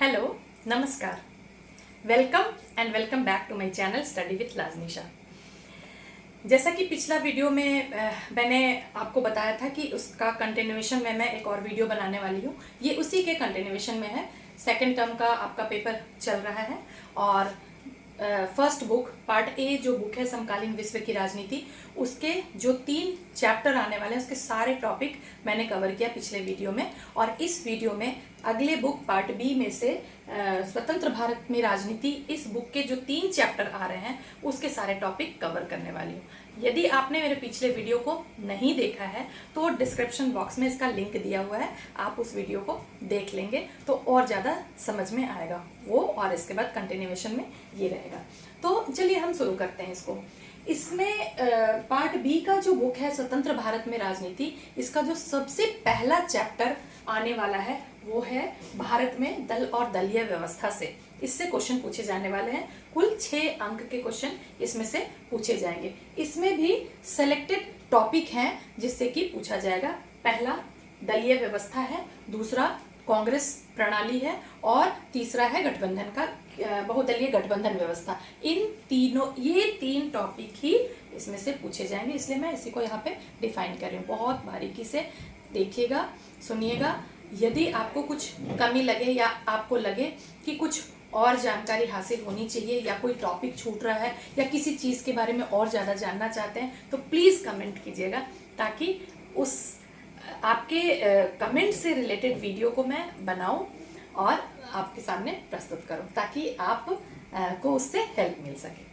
Hello, नमस्कार, welcome and welcome back to my channel study with Lajnisha. जैसा कि पिछला वीडियो में मैंने आपको बताया था कि उसका कंटिन्यूएशन में मैं एक और वीडियो बनाने वाली हूँ। ये उसी के कंटिन्यूएशन में है। सेकेंड टर्म का आपका पेपर चल रहा है और फर्स्ट बुक पार्ट ए जो बुक है समकालीन विश्व की राजनीति, उसके जो 3 चैप्टर आने वाले हैं उसके सारे टॉपिक मैंने कवर किया पिछले वीडियो में। और इस वीडियो में अगले बुक पार्ट बी में से स्वतंत्र भारत में राजनीति, इस बुक के जो 3 चैप्टर आ रहे हैं उसके सारे टॉपिक कवर करने वाली हूँ। यदि आपने मेरे पिछले वीडियो को नहीं देखा है तो डिस्क्रिप्शन बॉक्स में इसका लिंक दिया हुआ है, आप उस वीडियो को देख लेंगे तो और ज़्यादा समझ में आएगा वो, और इसके बाद कंटिन्यूएशन में ये रहेगा। तो चलिए हम शुरू करते हैं इसको। इसमें पार्ट बी का जो बुक है स्वतंत्र भारत में राजनीति, इसका जो सबसे पहला चैप्टर आने वाला है वो है भारत में दल और दलीय व्यवस्था से। इससे क्वेश्चन पूछे जाने वाले हैं। कुल 6 अंक के क्वेश्चन इसमें से पूछे जाएंगे। इसमें भी सेलेक्टेड टॉपिक हैं जिससे कि पूछा जाएगा। पहला दलीय व्यवस्था है, दूसरा कांग्रेस प्रणाली है और तीसरा है गठबंधन का बहुदलीय गठबंधन व्यवस्था। ये 3 टॉपिक ही इसमें से पूछे जाएंगे, इसलिए मैं इसी को यहाँ पे डिफाइन कर रही हूँ। बहुत बारीकी से देखिएगा, सुनिएगा। यदि आपको कुछ कमी लगे या आपको लगे कि कुछ और जानकारी हासिल होनी चाहिए या कोई टॉपिक छूट रहा है या किसी चीज़ के बारे में और ज़्यादा जानना चाहते हैं तो प्लीज़ कमेंट कीजिएगा, ताकि उस आपके कमेंट से रिलेटेड वीडियो को मैं बनाऊं और आपके सामने प्रस्तुत करूं, ताकि आप को उससे हेल्प मिल सके।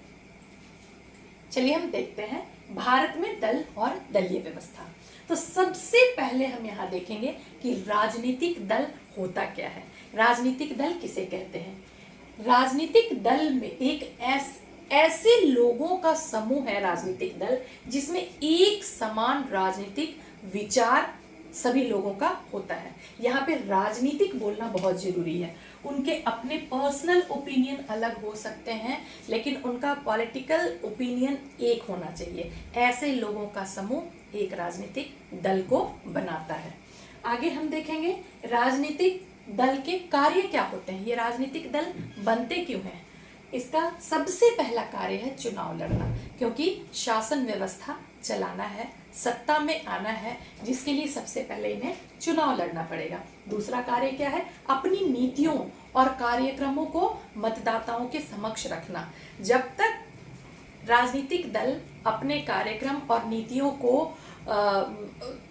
चलिए हम देखते हैं भारत में दल और दलीय व्यवस्था। तो सबसे पहले हम यहाँ देखेंगे कि राजनीतिक दल होता क्या है, राजनीतिक दल किसे कहते हैं। राजनीतिक दल में एक ऐसे लोगों का समूह है राजनीतिक दल, जिसमें एक समान राजनीतिक विचार सभी लोगों का होता है। यहाँ पे राजनीतिक बोलना बहुत जरूरी है। उनके अपने पर्सनल ओपिनियन अलग हो सकते हैं, लेकिन उनका पॉलिटिकल ओपिनियन एक होना चाहिए। ऐसे लोगों का समूह एक राजनीतिक दल को बनाता है। आगे हम देखेंगे राजनीतिक दल के कार्य क्या होते हैं, ये राजनीतिक दल बनते क्यों हैं। इसका सबसे पहला कार्य है चुनाव लड़ना, क्योंकि शासन व्यवस्था चलाना है, सत्ता में आना है, जिसके लिए सबसे पहले इन्हें चुनाव लड़ना पड़ेगा। दूसरा कार्य क्या है, अपनी नीतियों और कार्यक्रमों को मतदाताओं के समक्ष रखना। जब तक राजनीतिक दल अपने कार्यक्रम और नीतियों को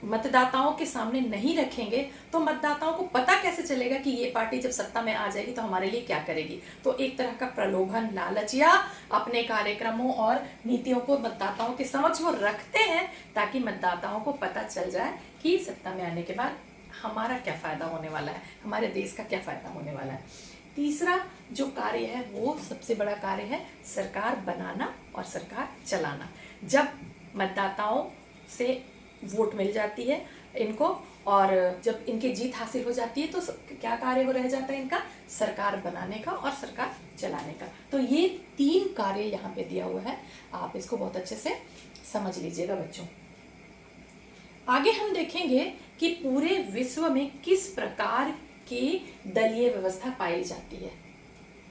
मतदाताओं के सामने नहीं रखेंगे तो मतदाताओं को पता कैसे चलेगा कि ये पार्टी जब सत्ता में आ जाएगी तो हमारे लिए क्या करेगी। तो एक तरह का प्रलोभन, लालच या अपने कार्यक्रमों और नीतियों को मतदाताओं के समक्ष वो रखते हैं, ताकि मतदाताओं को पता चल जाए कि सत्ता में आने के बाद हमारा क्या फायदा होने वाला है, हमारे देश का क्या फायदा होने वाला है। तीसरा जो कार्य है वो सबसे बड़ा कार्य है सरकार बनाना और सरकार चलाना। जब मतदाताओं से वोट मिल जाती है इनको और जब इनकी जीत हासिल हो जाती है तो क्या कार्य हो रह जाता है इनका, सरकार बनाने का और सरकार चलाने का। तो ये 3 कार्य यहाँ पे दिया हुआ है, आप इसको बहुत अच्छे से समझ लीजिएगा बच्चों। आगे हम देखेंगे कि पूरे विश्व में किस प्रकार की दलीय व्यवस्था पाई जाती है।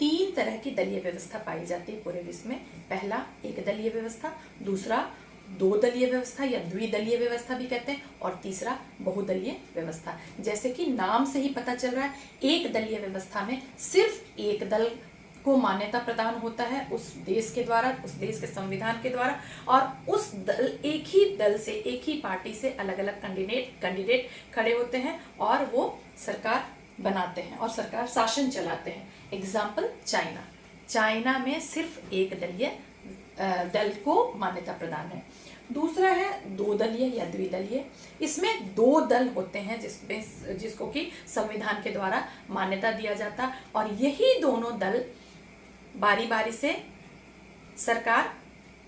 3 तरह की दलीय व्यवस्था पाई जाती है पूरे विश्व में। पहला एक दलीय व्यवस्था, दूसरा 2 दलीय व्यवस्था या द्विदलीय व्यवस्था भी कहते हैं, और तीसरा बहुदलीय व्यवस्था। जैसे कि नाम से ही पता चल रहा है, एक दलीय व्यवस्था में सिर्फ एक दल को मान्यता प्रदान होता है उस देश के द्वारा, उस देश के संविधान के द्वारा, और उस एक ही दल से, एक ही पार्टी से अलग अलग कैंडिडेट खड़े होते हैं और वो सरकार बनाते हैं और सरकार शासन चलाते हैं। एग्जाम्पल चाइना में सिर्फ एक दलीय दल को मान्यता प्रदान है। दूसरा है 2 दलीय या द्विदलीय। इसमें 2 दल होते हैं जिसको कि संविधान के द्वारा मान्यता दिया जाता, और यही दोनों दल बारी बारी से सरकार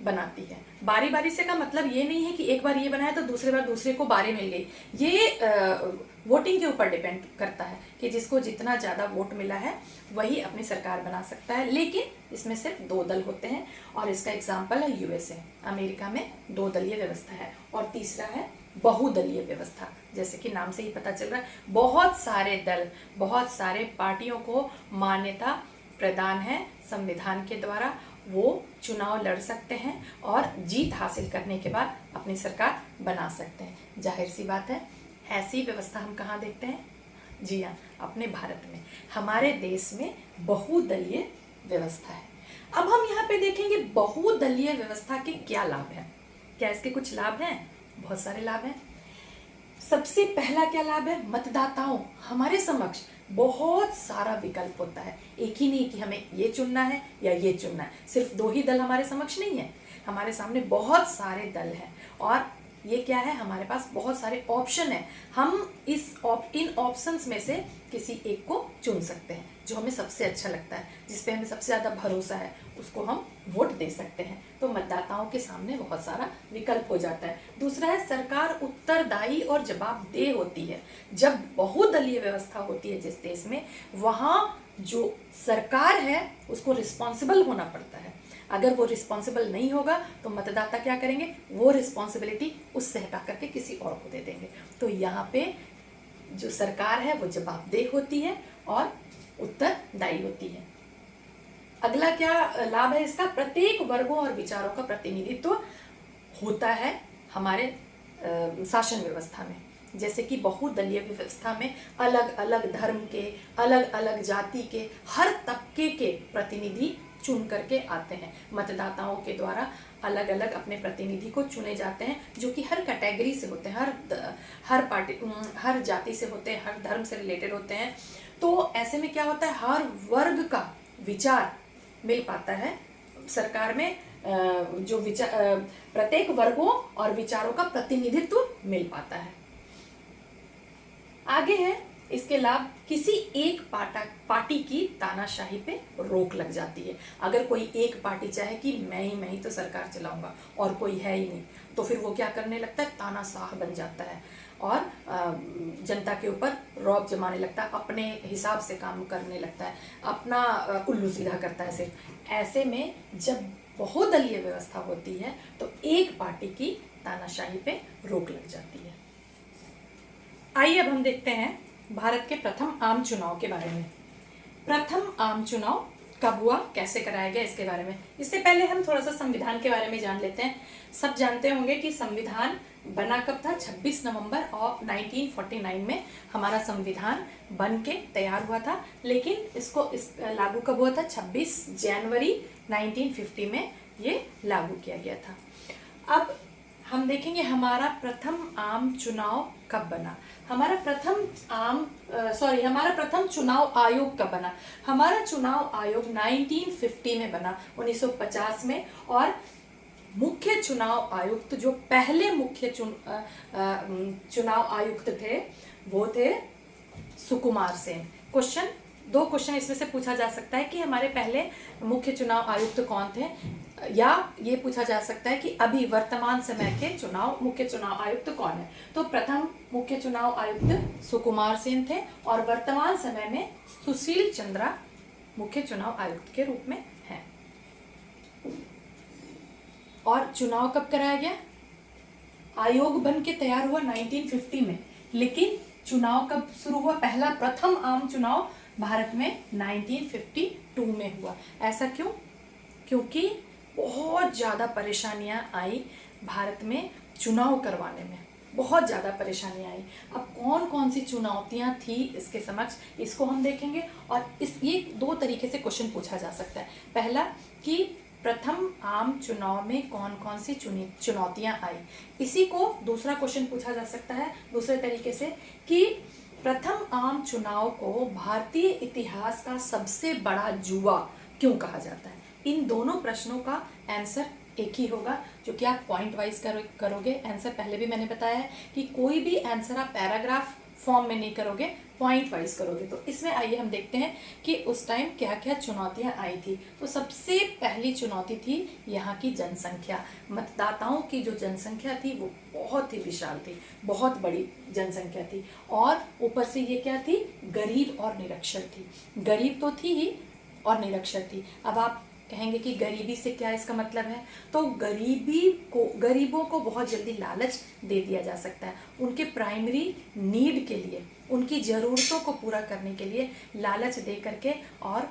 बनाती है। बारी बारी से का मतलब ये नहीं है कि एक बार ये बनाया तो दूसरी बार दूसरे को बारी मिल गई। ये वोटिंग के ऊपर डिपेंड करता है कि जिसको जितना ज़्यादा वोट मिला है वही अपनी सरकार बना सकता है। लेकिन इसमें सिर्फ 2 दल होते हैं, और इसका एग्जाम्पल है यूएसए, अमेरिका में 2 दलीय व्यवस्था है। और तीसरा है बहुदलीय व्यवस्था, जैसे कि नाम से ही पता चल रहा है, बहुत सारे दल, बहुत सारे पार्टियों को मान्यता प्रदान है संविधान के द्वारा। वो चुनाव लड़ सकते हैं और जीत हासिल करने के बाद अपनी सरकार बना सकते हैं। जाहिर सी बात है, ऐसी व्यवस्था हम कहाँ देखते हैं? जी हाँ, अपने भारत में, हमारे देश में बहुदलीय व्यवस्था है। अब हम यहाँ पे देखेंगे बहुदलीय व्यवस्था के क्या लाभ हैं। क्या इसके कुछ लाभ हैं? बहुत सारे लाभ हैं। सबसे पहला क्या लाभ है? मतदाताओं हमारे समक्ष बहुत सारा विकल्प होता है। एक ही नहीं कि हमें ये चुनना है या ये चुनना है, सिर्फ दो ही दल हमारे समक्ष नहीं है, हमारे सामने बहुत सारे दल हैं। और ये क्या है? हमारे पास बहुत सारे ऑप्शन है। हम इन ऑप्शंस में से किसी एक को चुन सकते हैं जो हमें सबसे अच्छा लगता है, जिस पे हमें सबसे ज़्यादा भरोसा है, उसको हम वोट दे सकते हैं। तो मतदाताओं के सामने बहुत सारा विकल्प हो जाता है। दूसरा है, सरकार उत्तरदायी और जवाबदेह होती है। जब बहुदलीय व्यवस्था होती है जिस देश में, वहाँ जो सरकार है उसको रिस्पॉन्सिबल होना पड़ता है। अगर वो रिस्पॉन्सिबल नहीं होगा तो मतदाता क्या करेंगे? वो रिस्पॉन्सिबिलिटी उससे हटा करके किसी और को दे देंगे। तो यहाँ पे जो सरकार है वो जवाबदेह होती है और उत्तरदायी होती है। अगला क्या लाभ है इसका? प्रत्येक वर्गों और विचारों का प्रतिनिधित्व होता है हमारे शासन व्यवस्था में। जैसे कि बहुदलीय व्यवस्था में अलग अलग धर्म के, अलग अलग जाति के, हर तबके के प्रतिनिधि चुन करके आते हैं। मतदाताओं के द्वारा अलग अलग अपने प्रतिनिधि को चुने जाते हैं, जो कि हर कैटेगरी से होते हैं, हर जाति से होते हैं, हर धर्म से रिलेटेड होते हैं। तो ऐसे में क्या होता है? हर वर्ग का विचार मिल पाता है सरकार में। प्रत्येक वर्गों और विचारों का प्रतिनिधित्व मिल पाता है। आगे है इसके लाभ, किसी एक पार्टी की तानाशाही पे रोक लग जाती है। अगर कोई एक पार्टी चाहे कि मैं ही तो सरकार चलाऊंगा और कोई है ही नहीं, तो फिर वो क्या करने लगता है? तानाशाह बन जाता है और जनता के ऊपर रौब जमाने लगता है, अपने हिसाब से काम करने लगता है, अपना उल्लू सीधा करता है सिर्फ। ऐसे में जब बहुदलीय व्यवस्था होती है तो एक पार्टी की तानाशाही पे रोक लग जाती है। आइए अब हम देखते हैं भारत के प्रथम आम चुनाव के बारे में। प्रथम आम चुनाव कब हुआ, कैसे कराया गया, इसके बारे में। इससे पहले हम थोड़ा सा संविधान के बारे में जान लेते हैं। सब जानते होंगे कि संविधान बना कब था? 26 नवंबर 1949 में हमारा संविधान बन के तैयार हुआ था। लेकिन इसको लागू कब हुआ था? 26 जनवरी 1950 में ये लागू किया गया था। अब हम देखेंगे हमारा प्रथम आम चुनाव कब बना। हमारा प्रथम चुनाव आयोग कब बना? हमारा चुनाव आयोग 1950 में बना, 1950 में। और मुख्य चुनाव आयुक्त, जो पहले मुख्य चुनाव आयुक्त थे, वो थे सुकुमार सेन। दो क्वेश्चन इसमें से पूछा जा सकता है कि हमारे पहले मुख्य चुनाव आयुक्त कौन थे, या ये पूछा जा सकता है कि अभी वर्तमान समय के मुख्य चुनाव आयुक्त कौन है। तो प्रथम मुख्य चुनाव आयुक्त सुकुमार सेन थे और वर्तमान समय में सुशील चंद्रा मुख्य चुनाव आयुक्त के रूप में हैं। और चुनाव कब कराया गया? आयोग बन के तैयार हुआ 1950 में, लेकिन चुनाव कब शुरू हुआ? प्रथम आम चुनाव भारत में 1952 में हुआ। ऐसा क्यों? क्योंकि बहुत ज़्यादा परेशानियां आई भारत में चुनाव करवाने में, बहुत ज़्यादा परेशानियां आई। अब कौन कौन सी चुनौतियां थी इसके समक्ष, इसको हम देखेंगे। और ये दो तरीके से क्वेश्चन पूछा जा सकता है। पहला कि प्रथम आम चुनाव में कौन कौन सी चुनौतियां आई, इसी को दूसरा क्वेश्चन पूछा जा सकता है दूसरे तरीके से कि प्रथम आम चुनाव को भारतीय इतिहास का सबसे बड़ा जुआ क्यों कहा जाता है। इन दोनों प्रश्नों का आंसर एक ही होगा, जो कि आप पॉइंट वाइज करोगे। आंसर पहले भी मैंने बताया है कि कोई भी आंसर आप पैराग्राफ फॉर्म में नहीं करोगे, पॉइंट वाइज करोगे। तो इसमें आइए हम देखते हैं कि उस टाइम क्या क्या चुनौतियां आई थी। तो सबसे पहली चुनौती थी यहाँ की जनसंख्या। मतदाताओं की जो जनसंख्या थी वो बहुत ही विशाल थी, बहुत बड़ी जनसंख्या थी। और ऊपर से ये क्या थी? गरीब और निरक्षर थी। गरीब तो थी ही और निरक्षर थी। अब आप कहेंगे कि गरीबी से क्या इसका मतलब है, तो गरीबों को बहुत जल्दी लालच दे दिया जा सकता है। उनके प्राइमरी नीड के लिए, उनकी ज़रूरतों को पूरा करने के लिए लालच दे करके और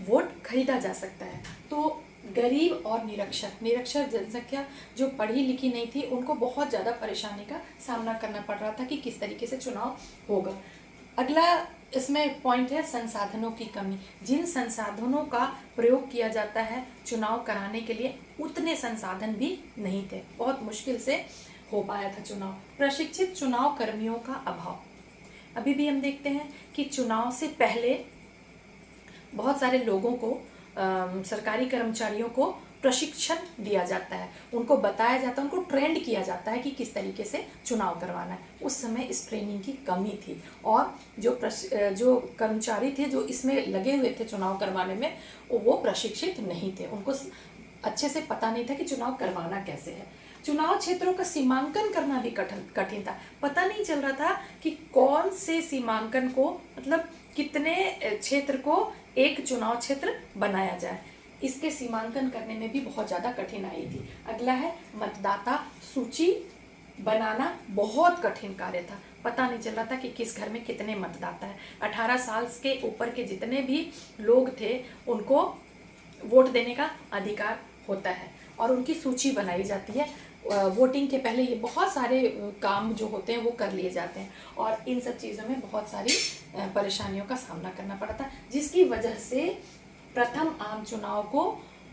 वोट खरीदा जा सकता है। तो गरीब और निरक्षर जनसंख्या जो पढ़ी लिखी नहीं थी, उनको बहुत ज़्यादा परेशानी का सामना करना पड़ रहा था कि किस तरीके से चुनाव होगा। अगला इसमें पॉइंट है संसाधनों की कमी। जिन संसाधनों का प्रयोग किया जाता है चुनाव कराने के लिए, उतने संसाधन भी नहीं थे, बहुत मुश्किल से हो पाया था चुनाव। प्रशिक्षित चुनाव कर्मियों का अभाव। अभी भी हम देखते हैं कि चुनाव से पहले बहुत सारे लोगों को, सरकारी कर्मचारियों को प्रशिक्षण दिया जाता है, उनको बताया जाता है, उनको ट्रेंड किया जाता है कि किस तरीके से चुनाव करवाना है। उस समय इस ट्रेनिंग की कमी थी और जो कर्मचारी थे जो इसमें लगे हुए थे चुनाव करवाने में, वो प्रशिक्षित नहीं थे, उनको अच्छे से पता नहीं था कि चुनाव करवाना कैसे है। चुनाव क्षेत्रों का सीमांकन करना भी कठिन था। पता नहीं चल रहा था कि कौन से सीमांकन को, मतलब कितने क्षेत्र को एक चुनाव क्षेत्र बनाया जाए। इसके सीमांकन करने में भी बहुत ज़्यादा कठिनाई थी। अगला है मतदाता सूची बनाना, बहुत कठिन कार्य था। पता नहीं चल रहा था कि किस घर में कितने मतदाता है। 18 साल के ऊपर के जितने भी लोग थे उनको वोट देने का अधिकार होता है और उनकी सूची बनाई जाती है। वोटिंग के पहले ये बहुत सारे काम जो होते हैं वो कर लिए जाते हैं और इन सब चीज़ों में बहुत सारी परेशानियों का सामना करना पड़ा था, जिसकी वजह से प्रथम आम चुनाव को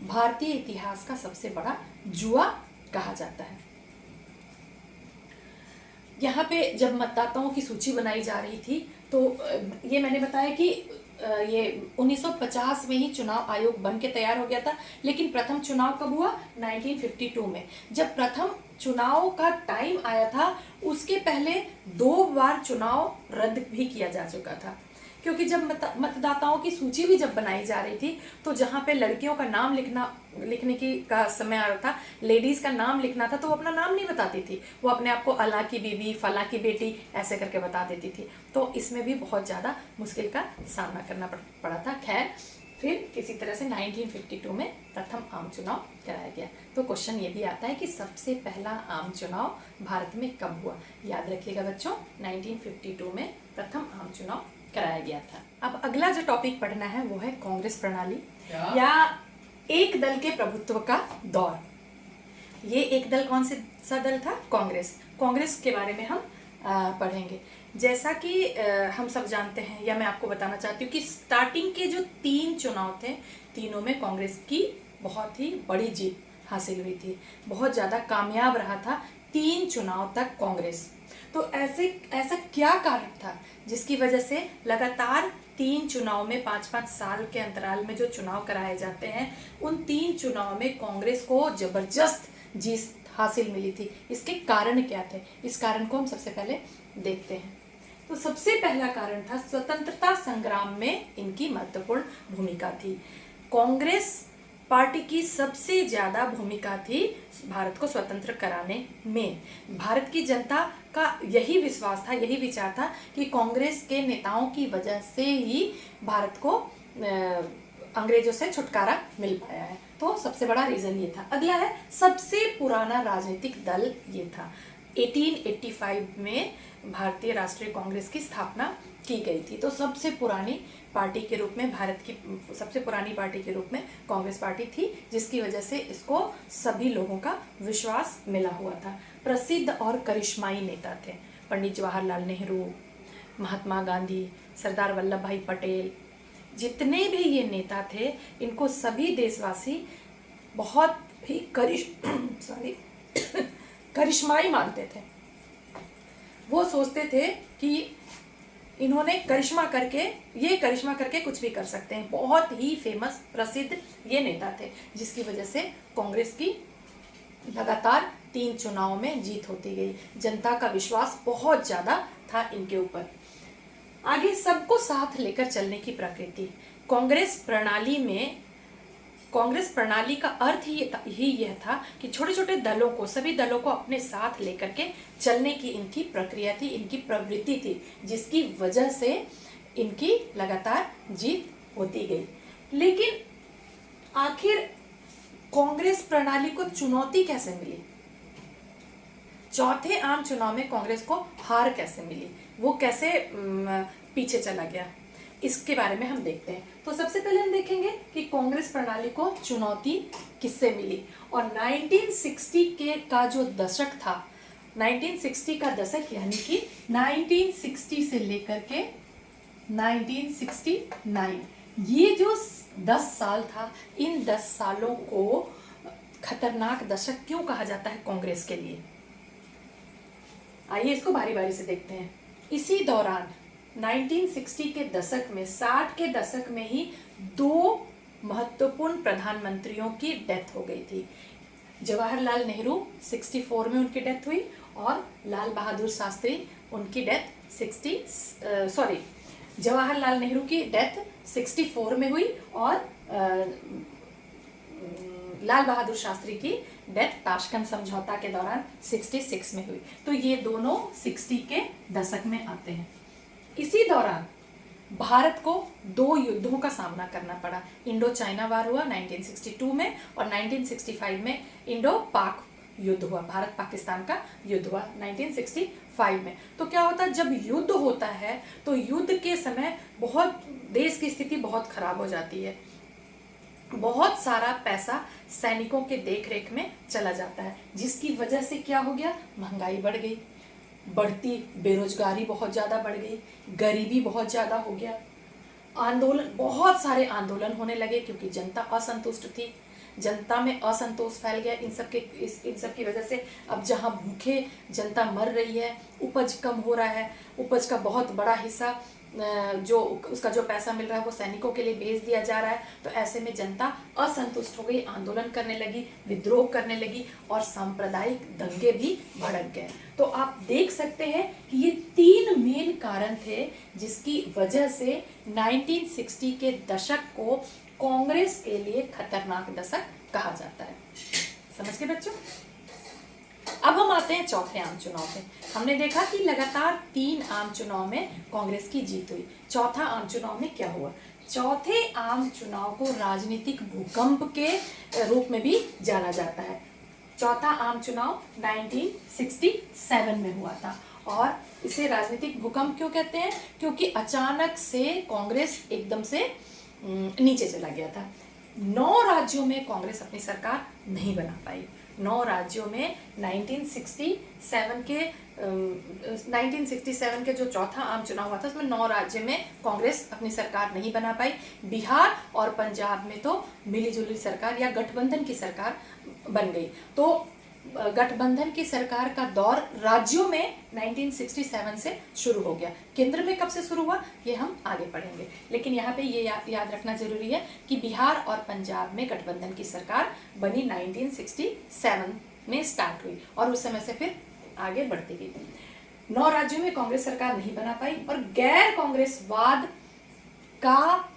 भारतीय इतिहास का सबसे बड़ा जुआ कहा जाता है। यहाँ पे जब मतदाताओं की सूची बनाई जा रही थी तो ये मैंने बताया कि ये 1950 में ही चुनाव आयोग बन के तैयार हो गया था, लेकिन प्रथम चुनाव कब हुआ? 1952 में। जब प्रथम चुनाव का टाइम आया था उसके पहले 2 बार चुनाव रद्द भी किया जा चुका था, क्योंकि जब मतदाताओं की सूची भी जब बनाई जा रही थी तो जहाँ पे लड़कियों का नाम लिखने का समय आ रहा था, लेडीज़ का नाम लिखना था, तो वो अपना नाम नहीं बताती थी, वो अपने आप को अला की बीवी, फला की बेटी ऐसे करके बता देती थी। तो इसमें भी बहुत ज़्यादा मुश्किल का सामना करना पड़ा था। खैर, फिर किसी तरह से 1952 में प्रथम आम चुनाव कराया गया। तो क्वेश्चन ये भी आता है कि सबसे पहला आम चुनाव भारत में कब हुआ? याद रखिएगा बच्चों, 1952 में प्रथम आम चुनाव कराया गया था। अब अगला जो टॉपिक पढ़ना है वो है कांग्रेस प्रणाली या एक दल के प्रभुत्व का दौर। ये एक दल कौन सा दल था? कांग्रेस के बारे में हम पढ़ेंगे। जैसा कि हम सब जानते हैं, या मैं आपको बताना चाहती हूँ कि स्टार्टिंग के जो 3 चुनाव थे, तीनों में कांग्रेस की बहुत ही बड़ी जीत हासिल हुई थी, बहुत ज़्यादा कामयाब रहा था 3 चुनाव तक कांग्रेस। तो ऐसा क्या कारण था जिसकी वजह से लगातार 3 चुनाव में 5-5 साल के अंतराल में जो चुनाव कराए जाते हैं, उन 3 चुनाव में कांग्रेस को जबरदस्त जीत हासिल मिली थी? इसके कारण क्या थे? इस कारण को हम सबसे पहले देखते हैं। तो सबसे पहला कारण था स्वतंत्रता संग्राम में इनकी महत्वपूर्ण भूमिका थी। कांग्रेस पार्टी की सबसे ज़्यादा भूमिका थी भारत को स्वतंत्र कराने में। भारत की जनता का यही विश्वास था, यही विचार था कि कांग्रेस के नेताओं की वजह से ही भारत को अंग्रेजों से छुटकारा मिल पाया है। तो सबसे बड़ा रीज़न ये था। अगला है सबसे पुराना राजनीतिक दल ये था। 1885 में भारतीय राष्ट्रीय कांग्रेस की स्थापना की गई थी। तो सबसे पुरानी पार्टी के रूप में, भारत की सबसे पुरानी पार्टी के रूप में कांग्रेस पार्टी थी, जिसकी वजह से इसको सभी लोगों का विश्वास मिला हुआ था। प्रसिद्ध और करिश्माई नेता थे पंडित जवाहरलाल नेहरू, महात्मा गांधी, सरदार वल्लभ भाई पटेल, जितने भी ये नेता थे, इनको सभी देशवासी बहुत ही करिश्माई मानते थे। वो सोचते थे कि इन्होंने करिश्मा करके कुछ भी कर सकते हैं। बहुत ही फेमस, प्रसिद्ध ये नेता थे, जिसकी वजह से कांग्रेस की लगातार 3 चुनाव में जीत होती गई। जनता का विश्वास बहुत ज़्यादा था इनके ऊपर। आगे सबको साथ लेकर चलने की प्रकृति। कांग्रेस प्रणाली का अर्थ ही यह था कि छोटे छोटे दलों को, सभी दलों को अपने साथ लेकर के चलने की इनकी प्रक्रिया थी, इनकी प्रवृत्ति थी, जिसकी वजह से इनकी लगातार जीत होती गई। लेकिन आखिर कांग्रेस प्रणाली को चुनौती कैसे मिली, चौथे आम चुनाव में कांग्रेस को हार कैसे मिली, वो कैसे पीछे चला गया, इसके बारे में हम देखते हैं। तो सबसे पहले हम देखेंगे कि कांग्रेस प्रणाली को चुनौती किससे मिली। और 1960 के का जो दशक था, 1960 का दशक यानी कि 1960 से लेकर के 1969, ये जो 10 साल था, इन 10 सालों को खतरनाक दशक क्यों कहा जाता है कांग्रेस के लिए, आइए इसको बारी बारी से देखते हैं। इसी दौरान 1960 के दशक में, 60 के दशक में ही 2 महत्वपूर्ण प्रधानमंत्रियों की डेथ हो गई थी। जवाहरलाल नेहरू 64 में उनकी डेथ हुई और लाल बहादुर शास्त्री उनकी डेथ जवाहरलाल नेहरू की डेथ 64 में हुई और लाल बहादुर शास्त्री की डेथ ताशकंद समझौता के दौरान 66 में हुई। तो ये दोनों 60 के दशक में आते हैं। इसी दौरान भारत को 2 युद्धों का सामना करना पड़ा। इंडो चाइना वार हुआ 1962 में और 1965 में इंडो पाक युद्ध हुआ, भारत पाकिस्तान का युद्ध हुआ 1965 में। तो क्या होता है, जब युद्ध होता है तो युद्ध के समय बहुत देश की स्थिति बहुत खराब हो जाती है, बहुत सारा पैसा सैनिकों के देखरेख में चला जाता है, जिसकी वजह से क्या हो गया, महंगाई बढ़ गई, बढ़ती बेरोजगारी बहुत ज़्यादा बढ़ गई, गरीबी बहुत ज़्यादा हो गया, आंदोलन, बहुत सारे आंदोलन होने लगे क्योंकि जनता असंतुष्ट थी, जनता में असंतोष फैल गया इन सब की वजह से। अब जहां भूखे जनता मर रही है, उपज कम हो रहा है, उपज का बहुत बड़ा हिस्सा जो उसका जो पैसा मिल रहा है वो सैनिकों के लिए भेज दिया जा रहा है। तो ऐसे में जनता असंतुष्ट हो गई, आंदोलन करने लगी, विद्रोह करने लगी और सांप्रदायिक दंगे भी भड़क गए। तो आप देख सकते हैं कि ये 3 मेन कारण थे जिसकी वजह से 1960 के दशक को कांग्रेस के लिए खतरनाक दशक कहा जाता है। समझ गए बच्चों? अब हम आते हैं चौथे आम चुनाव पे। हमने देखा कि लगातार 3 आम चुनाव में कांग्रेस की जीत हुई। चौथा आम चुनाव में क्या हुआ? चौथे आम चुनाव को राजनीतिक भूकंप के रूप में भी जाना जाता है। चौथा आम चुनाव 1967 में हुआ था और इसे राजनीतिक भूकंप क्यों कहते हैं? क्योंकि अचानक से कांग्रेस एकदम से नीचे चला गया था। 9 राज्यों में कांग्रेस अपनी सरकार नहीं बना पाई। 9 राज्यों में 1967 के जो चौथा आम चुनाव हुआ था उसमें 9 राज्य में कांग्रेस अपनी सरकार नहीं बना पाई। बिहार और पंजाब में तो मिलीजुली सरकार या गठबंधन की सरकार बन गई। तो गठबंधन की सरकार का दौर राज्यों में 1967 से शुरू हो गया। केंद्र में कब से शुरू हुआ ये हम आगे पढ़ेंगे, लेकिन यहाँ पे ये याद रखना जरूरी है कि बिहार और पंजाब में गठबंधन की सरकार बनी 1967 में स्टार्ट हुई और उस समय से फिर आगे बढ़ती गई। 9 राज्यों में कांग्रेस सरकार नहीं बना पाई और गैर कांग्रेसवाद का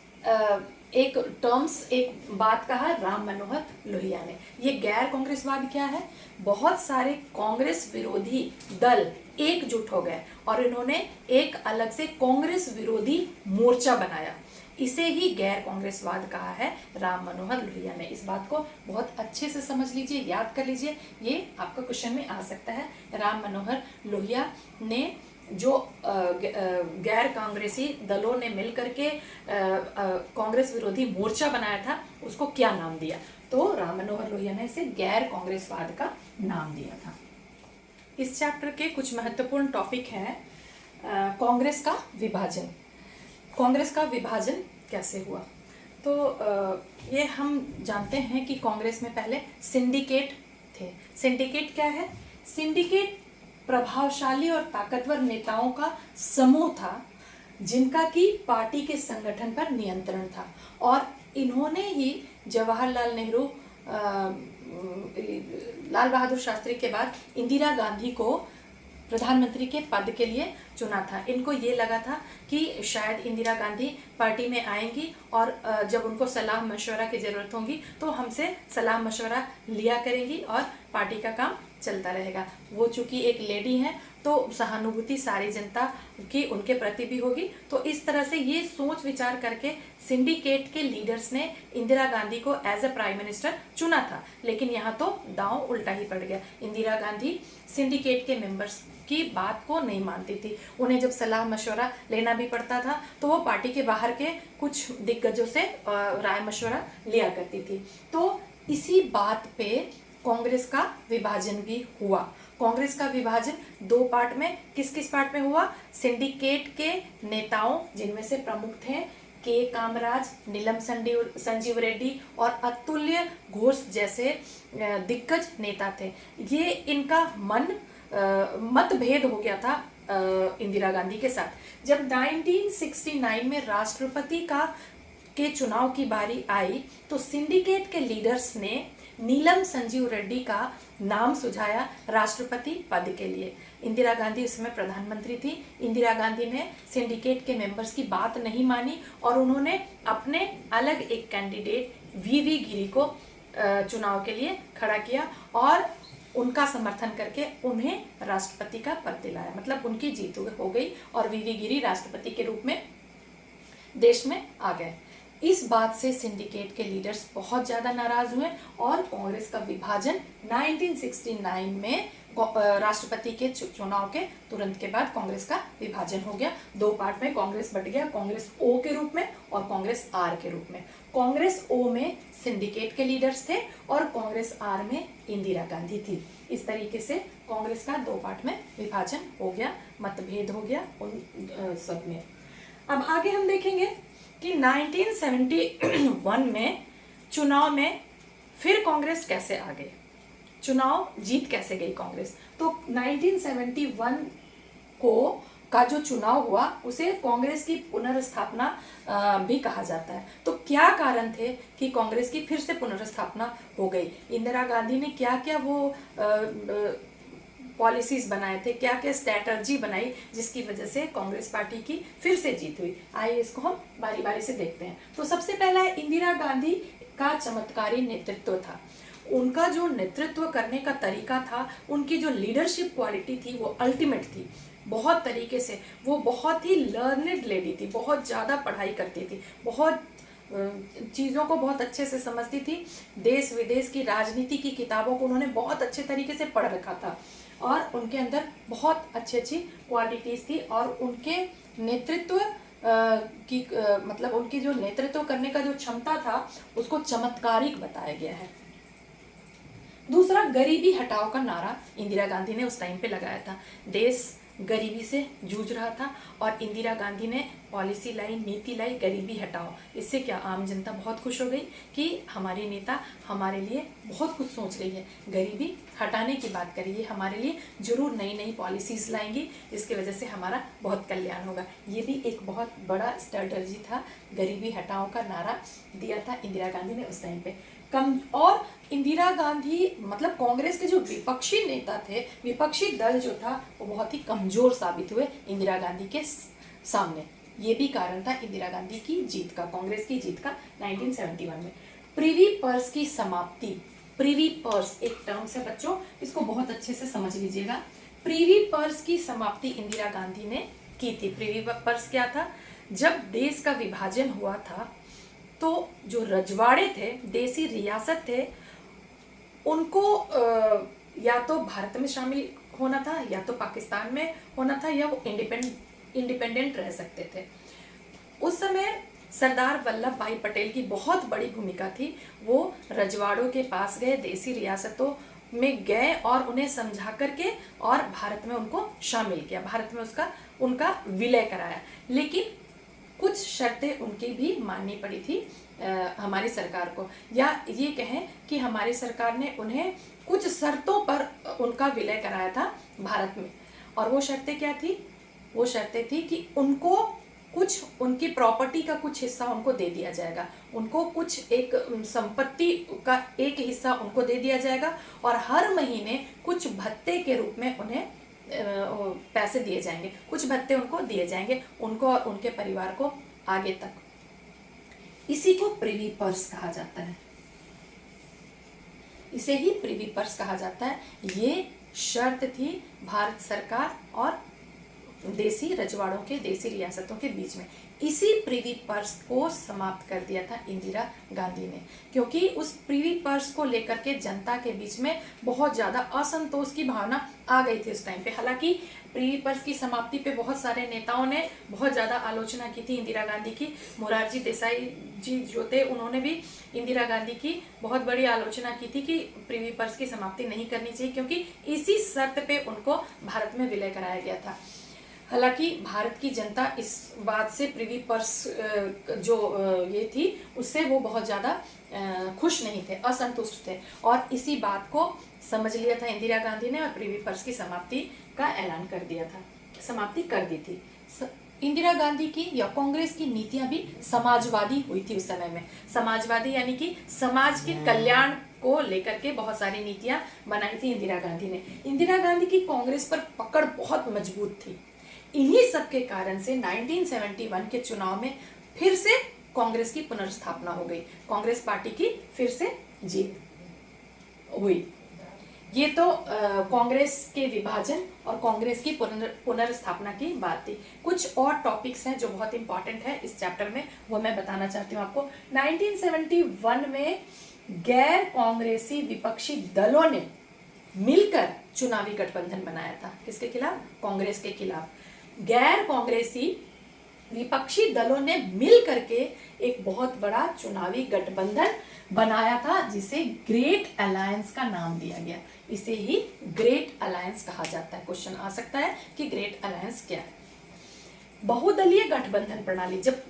एक बात कहा राम मनोहर लोहिया ने। ये गैर कांग्रेसवाद क्या है? बहुत सारे कांग्रेस विरोधी दल एकजुट हो गए और इन्होंने एक अलग से कांग्रेस विरोधी मोर्चा बनाया। इसे ही गैर कांग्रेसवाद कहा है राम मनोहर लोहिया ने। इस बात को बहुत अच्छे से समझ लीजिए, याद कर लीजिए, ये आपका क्वेश्चन में आ सकता है। राम मनोहर लोहिया ने जो गैर कांग्रेसी दलों ने मिलकर के कांग्रेस विरोधी मोर्चा बनाया था उसको क्या नाम दिया? तो राम मनोहर लोहिया ने इसे गैर कांग्रेसवाद का नाम दिया था। इस चैप्टर के कुछ महत्वपूर्ण टॉपिक हैं। कांग्रेस का विभाजन। कांग्रेस का विभाजन कैसे हुआ? तो ये हम जानते हैं कि कांग्रेस में पहले सिंडिकेट थे। सिंडिकेट क्या है? सिंडिकेट प्रभावशाली और ताकतवर नेताओं का समूह था जिनका कि पार्टी के संगठन पर नियंत्रण था और इन्होंने ही जवाहरलाल नेहरू, लाल बहादुर शास्त्री के बाद इंदिरा गांधी को प्रधानमंत्री के पद के लिए चुना था। इनको ये लगा था कि शायद इंदिरा गांधी पार्टी में आएंगी और जब उनको सलाह मशवरा की ज़रूरत होगी तो हमसे सलाह मशवरा लिया करेंगी और पार्टी का काम चलता रहेगा। वो चूंकि एक लेडी हैं तो सहानुभूति सारी जनता की उनके प्रति भी होगी। तो इस तरह से ये सोच विचार करके सिंडिकेट के लीडर्स ने इंदिरा गांधी को एज अ प्राइम मिनिस्टर चुना था। लेकिन यहाँ तो दांव उल्टा ही पड़ गया। इंदिरा गांधी सिंडिकेट के मेंबर्स की बात को नहीं मानती थी। उन्हें जब सलाह मशवरा लेना भी पड़ता था तो वो पार्टी के बाहर के कुछ दिग्गजों से राय मशवरा लिया करती थी। तो इसी बात पे कांग्रेस का विभाजन भी हुआ। कांग्रेस का विभाजन दो पार्ट में, किस किस पार्ट में हुआ? सिंडिकेट के नेताओं, जिनमें से प्रमुख थे के कामराज, नीलम संजीव रेड्डी और अतुल्य घोष जैसे दिग्गज नेता थे। ये इनका मतभेद हो गया था इंदिरा गांधी के साथ। जब 1969 में राष्ट्रपति के चुनाव की बारी आई तो सिंडिकेट के लीडर्स ने नीलम संजीव रेड्डी का नाम सुझाया राष्ट्रपति पद के लिए। इंदिरा गांधी उस समय प्रधानमंत्री थी। इंदिरा गांधी ने सिंडिकेट के मेंबर्स की बात नहीं मानी और उन्होंने अपने अलग एक कैंडिडेट वीवी गिरी को चुनाव के लिए खड़ा किया और उनका समर्थन करके उन्हें राष्ट्रपति का पद दिलाया। मतलब उनकी जीत हो गई और वीवी गिरी राष्ट्रपति के रूप में देश में आ गए। इस बात से सिंडिकेट के लीडर्स बहुत ज्यादा नाराज हुए और कांग्रेस का विभाजन 1969 में राष्ट्रपति के चुनाव के तुरंत के बाद कांग्रेस का विभाजन हो गया। दो पार्ट में कांग्रेस बट गया, कांग्रेस ओ के रूप में और कांग्रेस आर के रूप में। कांग्रेस ओ में सिंडिकेट के लीडर्स थे और कांग्रेस आर में इंदिरा गांधी थी। इस तरीके से कांग्रेस का दो पार्ट में विभाजन हो गया, मतभेद हो गया उन सब में। अब आगे हम देखेंगे कि 1971 में चुनाव में फिर कांग्रेस कैसे आ गई, चुनाव जीत कैसे गई कांग्रेस। तो 1971 का जो चुनाव हुआ उसे कांग्रेस की पुनर्स्थापना भी कहा जाता है। तो क्या कारण थे कि कांग्रेस की फिर से पुनर्स्थापना हो गई? इंदिरा गांधी ने क्या क्या वो पॉलिसीज बनाए थे, क्या क्या स्ट्रैटेजी बनाई जिसकी वजह से कांग्रेस पार्टी की फिर से जीत हुई। आइए इसको हम बारी बारी से देखते हैं। तो सबसे पहला इंदिरा गांधी का चमत्कारी नेतृत्व था। उनका जो नेतृत्व करने का तरीका था, उनकी जो लीडरशिप क्वालिटी थी वो अल्टीमेट थी। बहुत तरीके से वो बहुत ही लर्नेड लेडी थी, बहुत ज़्यादा पढ़ाई करती थी, बहुत चीज़ों को बहुत अच्छे से समझती थी। देश विदेश की राजनीति की किताबों को उन्होंने बहुत अच्छे तरीके से पढ़ रखा था और उनके अंदर बहुत अच्छी अच्छी क्वालिटीज़ थी और उनके नेतृत्व की मतलब उनकी जो नेतृत्व करने का जो क्षमता था उसको चमत्कारिक बताया गया है। दूसरा, गरीबी हटाओ का नारा इंदिरा गांधी ने उस टाइम पे लगाया था। देश गरीबी से जूझ रहा था और इंदिरा गांधी ने पॉलिसी लाई, नीति लाई, गरीबी हटाओ। इससे क्या आम जनता बहुत खुश हो गई कि हमारी नेता हमारे लिए बहुत कुछ सोच रही है, गरीबी हटाने की बात कर रही है, हमारे लिए जरूर नई नई पॉलिसीज लाएंगी जिसकी वजह से हमारा बहुत कल्याण होगा। ये भी एक बहुत बड़ा स्ट्रैटेजी था, गरीबी हटाओ का नारा दिया था इंदिरा गांधी ने उस टाइम पे। और इंदिरा गांधी मतलब कांग्रेस के जो विपक्षी नेता थे, विपक्षी दल जो था वो बहुत ही कमजोर साबित हुए इंदिरा गांधी के सामने। ये भी कारण था इंदिरा गांधी की जीत का, कांग्रेस की जीत का 1971 में। प्रिवी पर्स की समाप्ति। प्रिवी पर्स एक टर्म्स है बच्चों, इसको बहुत अच्छे से समझ लीजिएगा। प्रिवी पर्स की समाप्ति इंदिरा गांधी ने की थी। प्रिवी पर्स क्या था? जब देश का विभाजन हुआ था तो जो रजवाड़े थे, देसी रियासत थे, उनको या तो भारत में शामिल होना था या तो पाकिस्तान में होना था या वो इंडिपेंडेंट रह सकते थे। उस समय सरदार वल्लभ भाई पटेल की बहुत बड़ी भूमिका थी। वो रजवाड़ों के पास गए, देसी रियासतों में गए और उन्हें समझा करके और भारत में उनको शामिल किया, भारत में उनका विलय कराया। लेकिन कुछ शर्तें उनकी भी माननी पड़ी थी हमारी सरकार को, या ये कहें कि हमारी सरकार ने उन्हें कुछ शर्तों पर उनका विलय कराया था भारत में। और वो शर्तें क्या थी? वो शर्तें थी कि उनको कुछ उनकी प्रॉपर्टी का कुछ हिस्सा उनको दे दिया जाएगा, उनको कुछ एक संपत्ति का एक हिस्सा उनको दे दिया जाएगा और हर महीने कुछ भत्ते के रूप में उन्हें पैसे दिए जाएंगे, कुछ भत्ते उनको दिए जाएंगे, उनको और उनके परिवार को आगे तक। इसी को प्रिवी पर्स कहा जाता है। इसे ही प्रिवी पर्स कहा जाता है। ये शर्त थी भारत सरकार और देसी रजवाड़ों के, देसी रियासतों के बीच में। इसी प्रिवी पर्स को समाप्त कर दिया था इंदिरा गांधी ने, क्योंकि उस प्रिवी पर्स को लेकर के जनता के बीच में बहुत ज़्यादा असंतोष की भावना आ गई थी उस टाइम पे। हालांकि प्रिवी पर्स की समाप्ति पे बहुत सारे नेताओं ने बहुत ज़्यादा आलोचना की थी इंदिरा गांधी की। मोरारजी देसाई जी जो थे, उन्होंने भी इंदिरा गांधी की बहुत बड़ी आलोचना की थी कि प्रिवी पर्स की समाप्ति नहीं करनी चाहिए, क्योंकि इसी शर्त पे उनको भारत में विलय कराया गया था। हालांकि भारत की जनता इस बात से, प्रिवी पर्स जो ये थी उससे वो बहुत ज़्यादा खुश नहीं थे, असंतुष्ट थे, और इसी बात को समझ लिया था इंदिरा गांधी ने और प्रिवी पर्स की समाप्ति का ऐलान कर दिया था, समाप्ति कर दी थी। इंदिरा गांधी की या कांग्रेस की नीतियां भी समाजवादी हुई थी उस समय में। समाजवादी यानी कि समाज के कल्याण को लेकर के बहुत सारी नीतियां बनाई थी इंदिरा गांधी ने। इंदिरा गांधी की कांग्रेस पर पकड़ बहुत मजबूत थी। इन्हीं सब के कारण से 1971 के चुनाव में फिर से कांग्रेस की पुनर्स्थापना हो गई, कांग्रेस पार्टी की फिर से जीत हुई। ये तो कांग्रेस के विभाजन और कांग्रेस की पुनर्स्थापना की बात थी। कुछ और टॉपिक्स हैं जो बहुत इंपॉर्टेंट है इस चैप्टर में, वो मैं बताना चाहती हूँ आपको। 1971 में गैर कांग्रेसी विपक्षी दलों ने मिलकर चुनावी गठबंधन बनाया था। किसके खिलाफ? कांग्रेस के खिलाफ। गैर कांग्रेसी विपक्षी दलों ने मिल करके एक बहुत बड़ा चुनावी गठबंधन बनाया था, जिसे ग्रेट अलायंस का नाम दिया गया। इसे ही ग्रेट अलायंस कहा जाता है। क्वेश्चन आ सकता है कि ग्रेट अलायंस क्या है। बहुदलीय गठबंधन प्रणाली, जब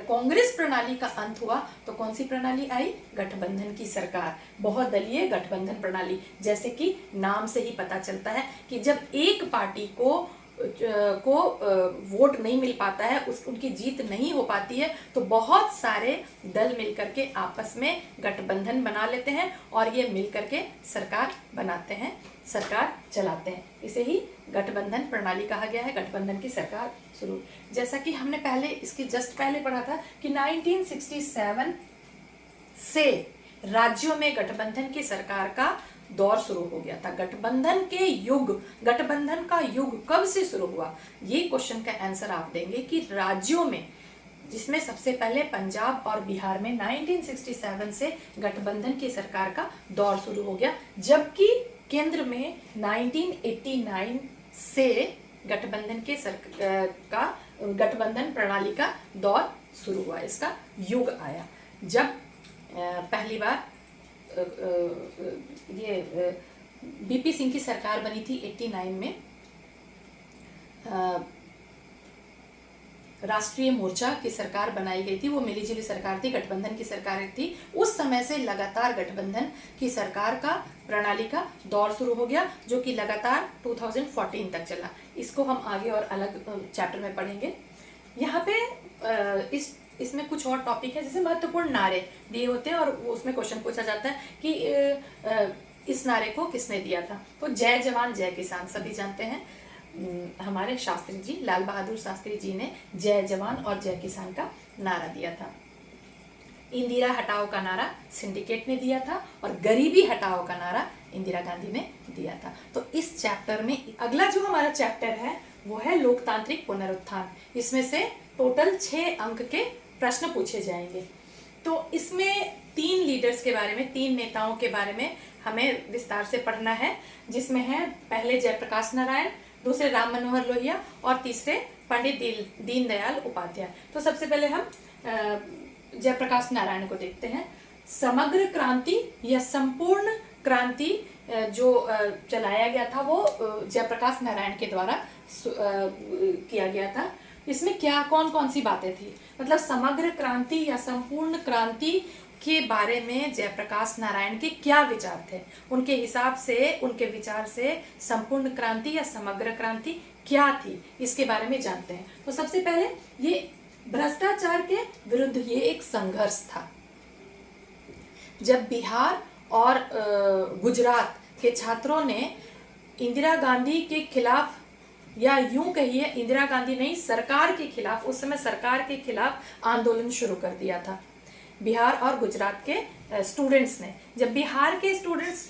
कांग्रेस प्रणाली का अंत हुआ तो कौन सी प्रणाली आई? गठबंधन की सरकार, बहुदलीय गठबंधन प्रणाली। जैसे कि नाम से ही पता चलता है कि जब एक पार्टी को वोट नहीं मिल पाता है, उनकी जीत नहीं हो पाती है, तो बहुत सारे दल मिलकर के आपस में गठबंधन बना लेते हैं और ये मिलकर के सरकार बनाते हैं, सरकार चलाते हैं। इसे ही गठबंधन प्रणाली कहा गया है, गठबंधन की सरकार शुरू। जैसा कि हमने पहले इसके जस्ट पहले पढ़ा था कि 1967 से राज्यों में गठबंधन की सरकार का दौर शुरू हो गया था। गठबंधन का युग कब से शुरू हुआ? ये क्वेश्चन का आंसर आप देंगे कि राज्यों में, जिसमें सबसे पहले पंजाब और बिहार में 1967 से गठबंधन की सरकार का दौर शुरू हो गया, जबकि केंद्र में 1989 से गठबंधन प्रणाली का दौर शुरू हुआ, इसका युग आया। जब पहली बार ये बीपी सिंह की सरकार बनी थी 89 में, राष्ट्रीय मोर्चा की सरकार बनाई गई थी, वो मिलीजुली सरकार थी, गठबंधन की सरकार थी। उस समय से लगातार गठबंधन की सरकार का प्रणाली का दौर शुरू हो गया, जो कि लगातार 2014 तक चला। इसको हम आगे और अलग चैप्टर में पढ़ेंगे। यहाँ पे इसमें कुछ और टॉपिक है, जैसे महत्वपूर्ण नारे दिए होते हैं और उसमें क्वेश्चन पूछा जाता है कि इस नारे को किसने दिया था। तो जय जवान जय किसान सभी जानते हैं, हमारे शास्त्री जी, लाल बहादुर शास्त्री जी ने जय जवान और जय किसान का नारा दिया था। इंदिरा हटाओ का नारा सिंडिकेट ने दिया था और गरीबी हटाओ का नारा इंदिरा गांधी ने दिया था। तो इस चैप्टर में अगला जो हमारा चैप्टर है वो है लोकतांत्रिक पुनरुत्थान। इसमें से टोटल 6 अंक के प्रश्न पूछे जाएंगे। तो इसमें 3 लीडर्स के बारे में, 3 नेताओं के बारे में हमें विस्तार से पढ़ना है, जिसमें है पहले जयप्रकाश नारायण, दूसरे राम मनोहर लोहिया और तीसरे पंडित दीनदयाल उपाध्याय। तो सबसे पहले हम जयप्रकाश नारायण को देखते हैं। समग्र क्रांति या संपूर्ण क्रांति जो चलाया गया था वो जयप्रकाश नारायण के द्वारा किया गया था। इसमें कौन कौन सी बातें थी, मतलब समग्र क्रांति या संपूर्ण क्रांति के बारे में जयप्रकाश नारायण के क्या विचार थे। उनके हिसाब से, उनके विचार से संपूर्ण क्रांति या समग्र क्रांति क्या थी, इसके बारे में जानते हैं। तो सबसे पहले ये भ्रष्टाचार के विरुद्ध ये एक संघर्ष था। जब बिहार और गुजरात के छात्रों ने इंदिरा गांधी के खिलाफ, या यूं कहिए इंदिरा गांधी नहीं, सरकार के खिलाफ, उस समय सरकार के खिलाफ आंदोलन शुरू कर दिया था। बिहार और गुजरात के स्टूडेंट्स ने। जब बिहार के स्टूडेंट्स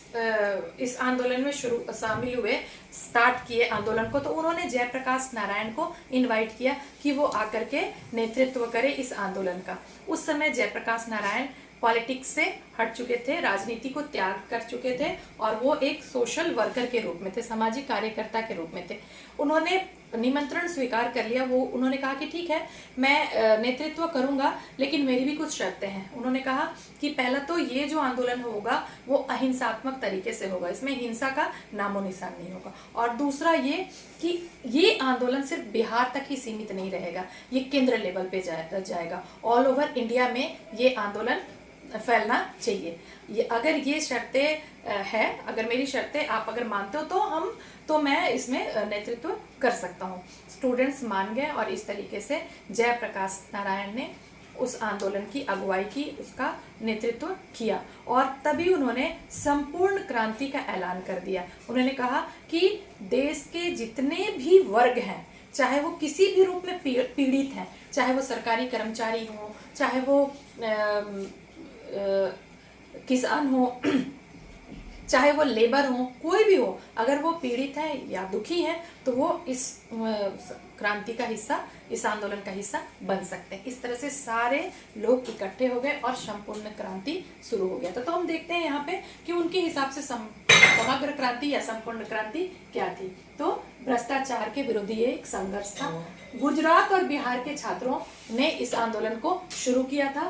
इस आंदोलन में शामिल हुए, स्टार्ट किए आंदोलन को, तो उन्होंने जयप्रकाश नारायण को इनवाइट किया कि वो आकर के नेतृत्व करे इस आंदोलन का। उस समय जयप्रकाश नारायण पॉलिटिक्स से हट चुके थे, राजनीति को त्याग कर चुके थे और वो एक सोशल वर्कर के रूप में थे, सामाजिक कार्यकर्ता के रूप में थे। उन्होंने निमंत्रण स्वीकार कर लिया। वो उन्होंने कहा कि ठीक है, मैं नेतृत्व करूंगा, लेकिन मेरी भी कुछ शर्तें हैं। उन्होंने कहा कि पहला तो ये जो आंदोलन होगा वो अहिंसात्मक तरीके से होगा, इसमें हिंसा का नामो निशान नहीं होगा। और दूसरा ये कि ये आंदोलन सिर्फ बिहार तक ही सीमित नहीं रहेगा, ये केंद्र लेवल पे जाएगा, ऑल ओवर इंडिया में ये आंदोलन फैलना चाहिए। ये अगर ये शर्तें है, अगर मेरी शर्तें आप अगर मानते हो तो मैं इसमें नेतृत्व कर सकता हूँ। स्टूडेंट्स मान गए और इस तरीके से जयप्रकाश नारायण ने उस आंदोलन की अगुवाई की, उसका नेतृत्व किया और तभी उन्होंने संपूर्ण क्रांति का ऐलान कर दिया। उन्होंने कहा कि देश के जितने भी वर्ग हैं, चाहे वो किसी भी रूप में पीड़ित हैं, चाहे वो सरकारी कर्मचारी हो, चाहे वो किसान हो, चाहे वो लेबर हो, कोई भी हो, अगर वो पीड़ित है या दुखी है तो वो इस क्रांति का हिस्सा, इस आंदोलन का हिस्सा बन सकते हैं। इस तरह से सारे लोग इकट्ठे हो गए और संपूर्ण क्रांति शुरू हो गया। तो हम देखते हैं यहाँ पे कि उनके हिसाब से समग्र क्रांति या संपूर्ण क्रांति क्या थी। तो भ्रष्टाचार के विरोधी एक संघर्ष था। गुजरात और बिहार के छात्रों ने इस आंदोलन को शुरू किया था।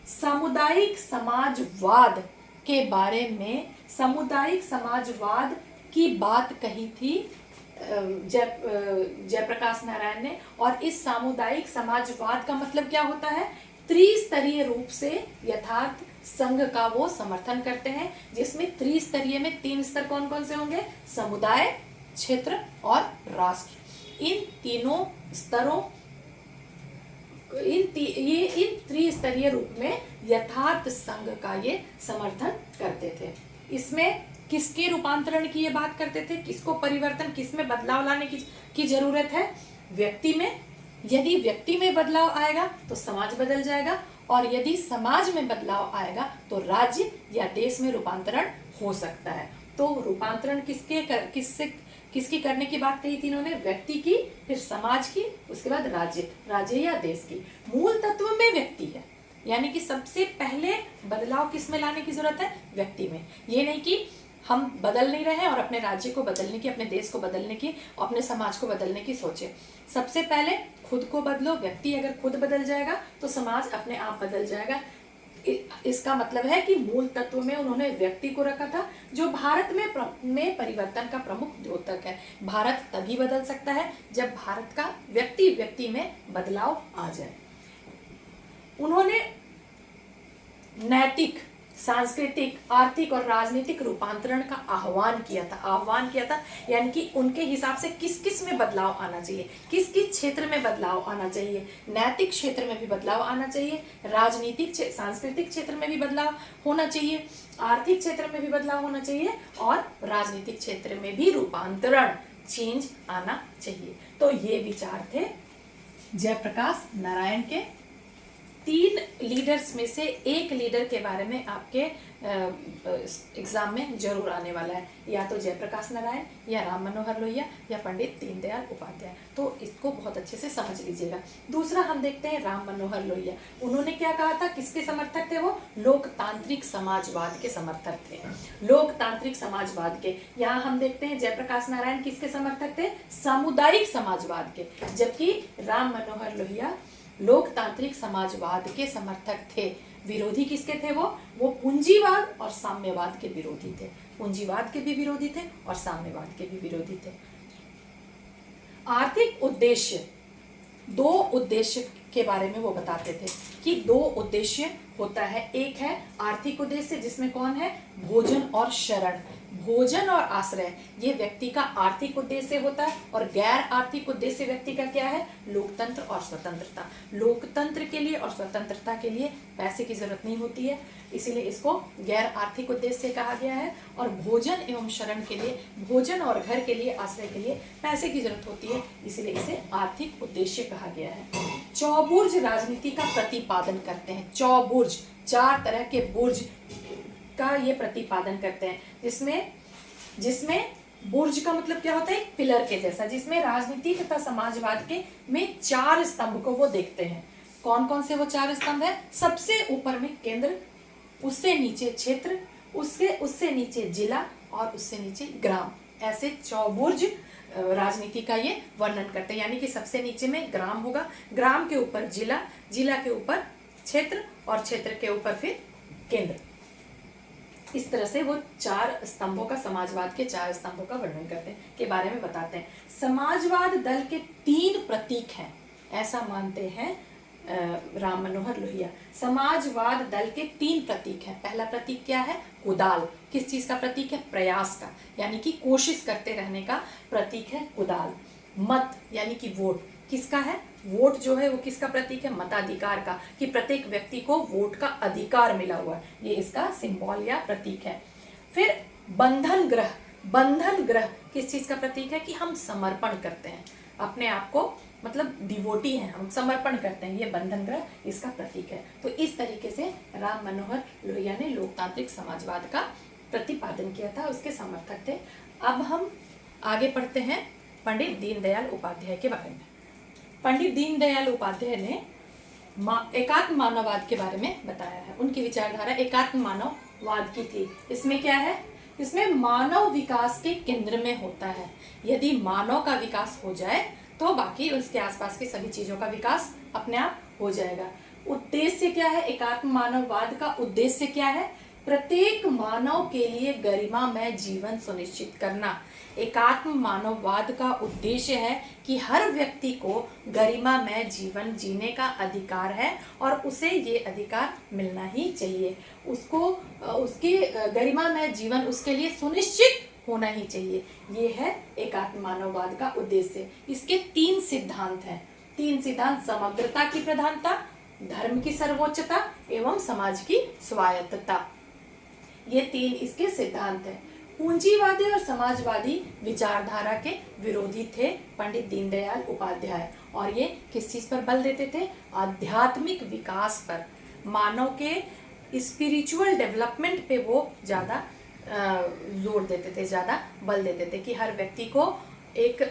सामुदायिक समाजवाद के बारे में, सामुदायिक समाजवाद की बात कही थी जयप्रकाश नारायण ने। और इस सामुदायिक समाजवाद का मतलब क्या होता है? त्रिस्तरीय रूप से यथार्थ संघ का वो समर्थन करते हैं, जिसमें त्रिस्तरीय में 3 स्तर कौन कौन से होंगे? समुदाय, क्षेत्र और राष्ट्र। इन तीनों स्तरों, इन त्रिस्तरीय रूप में यथार्थ संघ का ये समर्थन करते थे। इसमें किसके रूपांतरण की ये बात करते थे? किसको परिवर्तन, किसमें बदलाव लाने की जरूरत है? व्यक्ति में। यदि व्यक्ति में बदलाव आएगा तो समाज बदल जाएगा, और यदि समाज में बदलाव आएगा तो राज्य या देश में रूपांतरण हो सकता है। तो रूपांतरण किसकी करने की बात कही थी इन्होंने? व्यक्ति की, फिर समाज की, उसके बाद राज्य या देश की। मूल तत्व में व्यक्ति है, यानी कि सबसे पहले बदलाव किस में लाने की जरूरत है? व्यक्ति में। ये नहीं कि हम बदल नहीं रहे हैं और अपने राज्य को बदलने की, अपने देश को बदलने की, अपने समाज को बदलने की सोचे। सबसे पहले खुद को बदलो। व्यक्ति अगर खुद बदल जाएगा तो समाज अपने आप बदल जाएगा। इसका मतलब है कि मूल तत्व में उन्होंने व्यक्ति को रखा था, जो भारत में परिवर्तन का प्रमुख द्योतक है। भारत तभी बदल सकता है जब भारत का व्यक्ति में बदलाव आ जाए। उन्होंने नैतिक, सांस्कृतिक, आर्थिक और राजनीतिक रूपांतरण का आह्वान किया था। यानी कि उनके हिसाब से किस किस में बदलाव आना चाहिए, किस किस क्षेत्र में बदलाव आना चाहिए। नैतिक क्षेत्र में भी बदलाव आना चाहिए, राजनीतिक सांस्कृतिक क्षेत्र में भी बदलाव होना चाहिए, आर्थिक क्षेत्र में भी बदलाव होना चाहिए और राजनीतिक क्षेत्र में भी रूपांतरण, चेंज आना चाहिए। तो ये विचार थे जयप्रकाश नारायण के। 3 लीडर्स में से एक लीडर के बारे में आपके एग्जाम में जरूर आने वाला है, या तो जयप्रकाश नारायण, या राम मनोहर लोहिया, या पंडित दीनदयाल उपाध्याय। तो इसको बहुत अच्छे से समझ लीजिएगा। दूसरा हम देखते हैं राम मनोहर लोहिया। उन्होंने क्या कहा था? किसके समर्थक थे वो? लोकतांत्रिक समाजवाद के समर्थक थे। लोकतांत्रिक समाजवाद के। यहाँ हम देखते हैं जयप्रकाश नारायण किसके समर्थक थे? सामुदायिक समाजवाद के। जबकि राम मनोहर लोहिया लोकतांत्रिक समाजवाद के समर्थक थे। विरोधी किसके थे वो पूंजीवाद और साम्यवाद के विरोधी थे। पूंजीवाद के भी विरोधी थे और साम्यवाद के भी विरोधी थे। आर्थिक उद्देश्य, 2 उद्देश्य के बारे में वो बताते थे कि 2 उद्देश्य होता है। एक है आर्थिक उद्देश्य, जिसमें कौन है? भोजन और शरण। भोजन और आश्रय ये व्यक्ति का आर्थिक उद्देश्य होता है, और गैर आर्थिक उद्देश्य व्यक्ति का क्या है? लोकतंत्र और स्वतंत्रता। लोकतंत्र के लिए और स्वतंत्रता के लिए पैसे की जरूरत नहीं होती है, इसीलिए इसको गैर आर्थिक उद्देश्य कहा गया है। और भोजन एवं शरण के लिए, भोजन और घर के लिए, आश्रय के लिए पैसे की जरूरत होती है, इसीलिए इसे आर्थिक उद्देश्य कहा गया है। चौबुर्ज राजनीति का प्रतिपादन करते हैं। चौबुर्ज, 4 तरह के बुर्ज का ये प्रतिपादन करते हैं, जिसमें बुर्ज का मतलब क्या होता है, एक पिलर के जैसा, जिसमें राजनीति तथा समाजवाद के में 4 स्तंभ को वो देखते हैं। कौन कौन से वो 4 स्तंभ है? सबसे ऊपर में केंद्र, उससे नीचे क्षेत्र, उससे नीचे जिला और उससे नीचे ग्राम। ऐसे चौबुर्ज राजनीति का ये वर्णन करते हैं। यानी कि सबसे नीचे में ग्राम होगा, ग्राम के ऊपर जिला, जिला के ऊपर क्षेत्र और क्षेत्र के ऊपर फिर केंद्र। इस तरह से वो 4 स्तंभों का, समाजवाद के 4 स्तंभों का वर्णन करते हैं, के बारे में बताते हैं। समाजवाद दल के 3 प्रतीक हैं, ऐसा मानते हैं राम मनोहर लोहिया। समाजवाद दल के 3 प्रतीक हैं। पहला प्रतीक क्या है? कुदाल। किस चीज का प्रतीक है? प्रयास का, यानी कि कोशिश करते रहने का प्रतीक है कुदाल। मत यानी कि वोट, किसका है? वोट जो है वो किसका प्रतीक है? मताधिकार का, कि प्रत्येक व्यक्ति को वोट का अधिकार मिला हुआ है, ये इसका सिंबल या प्रतीक है। फिर बंधन ग्रह, बंधन ग्रह किस चीज का प्रतीक है? कि हम समर्पण करते हैं अपने आप को, मतलब डिवोटी हैं हम, समर्पण करते हैं, ये बंधन ग्रह इसका प्रतीक है। तो इस तरीके से राम मनोहर लोहिया ने लोकतांत्रिक समाजवाद का प्रतिपादन किया था, उसके समर्थक थे। अब हम आगे पढ़ते हैं पंडित दीनदयाल उपाध्याय के बारे में। पंडित दीनदयाल उपाध्याय ने एकात्म मानववाद के बारे में बताया है। उनकी विचारधारा एकात्म मानववाद की थी। इसमें क्या है? इसमें मानव विकास के केंद्र में होता है। यदि मानव का विकास हो जाए तो बाकी उसके आसपास की सभी चीजों का विकास अपने आप हो जाएगा। उद्देश्य क्या है? एकात्म मानववाद का उद्देश्य क्या है? प्रत्येक मानव के लिए गरिमामय जीवन सुनिश्चित करना। एकात्म मानववाद का उद्देश्य है कि हर व्यक्ति को गरिमामय जीवन जीने का अधिकार है और उसे ये अधिकार मिलना ही चाहिए। उसको उसकी गरिमामय जीवन उसके लिए सुनिश्चित होना ही चाहिए। ये है एकात्म मानववाद का उद्देश्य। इसके 3 सिद्धांत हैं। 3 सिद्धांत: समग्रता की प्रधानता, धर्म की सर्वोच्चता एवं समाज की स्वायत्तता। ये 3 इसके सिद्धांत हैं। पूंजीवादी और समाजवादी विचारधारा के विरोधी थे पंडित दीनदयाल उपाध्याय, और ये किस चीज पर बल देते थे? आध्यात्मिक विकास पर, मानव के स्पिरिचुअल डेवलपमेंट पे वो ज्यादा जोर देते थे, ज्यादा बल देते थे कि हर व्यक्ति को एक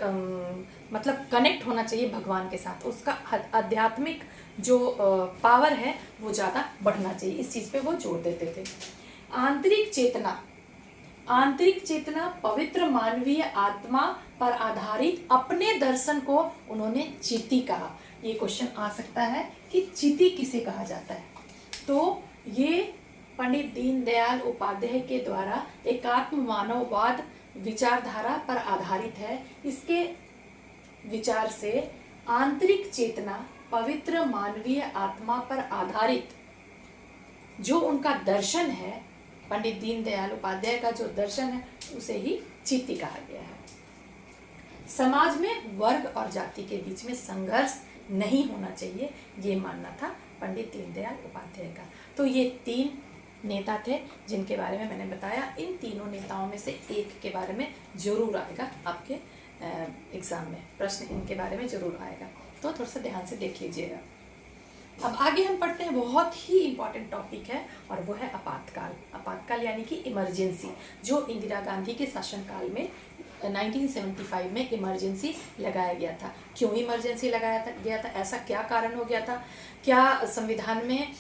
मतलब कनेक्ट होना चाहिए भगवान के साथ, उसका आध्यात्मिक जो पावर है वो ज्यादा बढ़ना चाहिए, इस चीज पे वो जोर देते थे। आंतरिक चेतना, आंतरिक चेतना पवित्र मानवीय आत्मा पर आधारित अपने दर्शन को उन्होंने चिति कहा। ये क्वेश्चन आ सकता है कि चिति किसे कहा जाता है? तो ये पंडित दीनदयाल उपाध्याय के द्वारा एकात्म मानववाद विचारधारा पर आधारित है। इसके विचार से आंतरिक चेतना पवित्र मानवीय आत्मा पर आधारित जो उनका दर्शन है, पंडित दीनदयाल उपाध्याय का जो दर्शन है, उसे ही चिति कहा गया है। समाज में वर्ग और जाति के बीच में संघर्ष नहीं होना चाहिए, ये मानना था पंडित दीनदयाल उपाध्याय का। तो ये 3 नेता थे जिनके बारे में मैंने बताया। इन तीनों नेताओं में से एक के बारे में जरूर आएगा आपके एग्जाम में, प्रश्न इनके बारे में जरूर आएगा, तो थोड़ा सा ध्यान से देख लीजिएगा। अब आगे हम पढ़ते हैं, बहुत ही इम्पॉर्टेंट टॉपिक है और वो है आपातकाल। आपातकाल यानी कि इमरजेंसी, जो इंदिरा गांधी के शासनकाल में 1975 में इमरजेंसी लगाया गया था। क्यों इमरजेंसी लगाया गया था? ऐसा क्या कारण हो गया था? क्या संविधान में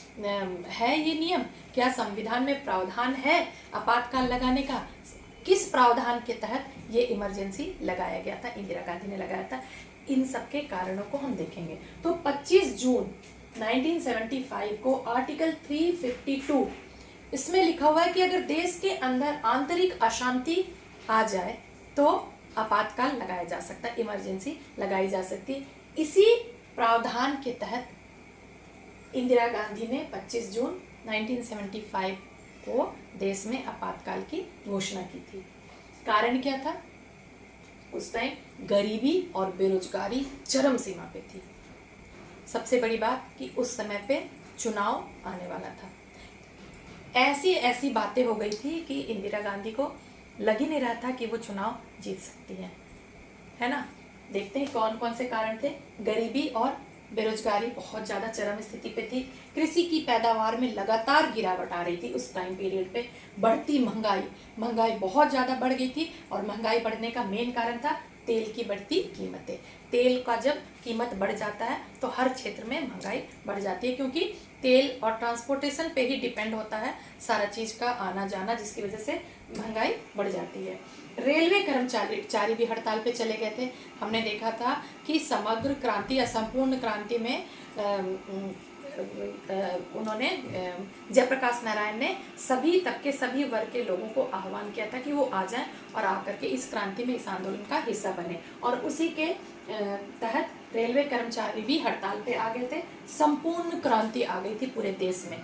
है ये नियम? क्या संविधान में प्रावधान है आपातकाल लगाने का? किस प्रावधान के तहत ये इमरजेंसी लगाया गया था, इंदिरा गांधी ने लगाया था? इन सब के कारणों को हम देखेंगे। तो 25 जून 1975 को आर्टिकल 352 इसमें लिखा हुआ है कि अगर देश के अंदर आंतरिक अशांति आ जाए तो आपातकाल लगाया जा सकता है, इमरजेंसी लगाई जा सकती है। इसी प्रावधान के तहत इंदिरा गांधी ने 25 जून 1975 को देश में आपातकाल की घोषणा की थी। कारण क्या था? उस टाइम गरीबी और बेरोजगारी चरम सीमा पे थी। सबसे बड़ी बात कि उस समय पे चुनाव आने वाला था। ऐसी ऐसी बातें हो गई थी कि इंदिरा गांधी को लग ही नहीं रहा था कि वो चुनाव जीत सकती है ना। देखते हैं कौन कौन से कारण थे। गरीबी और बेरोजगारी बहुत ज़्यादा चरम स्थिति पे थी, कृषि की पैदावार में लगातार गिरावट आ रही थी उस टाइम पीरियड पे, बढ़ती महंगाई बहुत ज़्यादा बढ़ गई थी। और महंगाई बढ़ने का मेन कारण था तेल की बढ़ती कीमतें। तेल का जब कीमत बढ़ जाता है तो हर क्षेत्र में महंगाई बढ़ जाती है, क्योंकि तेल और ट्रांसपोर्टेशन पे ही डिपेंड होता है सारा चीज़ का आना जाना, जिसकी वजह से महंगाई बढ़ जाती है। रेलवे कर्मचारी भी हड़ताल पे चले गए थे। हमने देखा था कि समग्र क्रांति या संपूर्ण क्रांति में उन्होंने जयप्रकाश नारायण ने सभी तबके सभी वर्ग के लोगों को आह्वान किया था कि वो आ जाएं और आकर के इस क्रांति में, इस आंदोलन का हिस्सा बने। और उसी के तहत रेलवे कर्मचारी भी हड़ताल पे आ गए थे। संपूर्ण क्रांति आ गई थी पूरे देश में।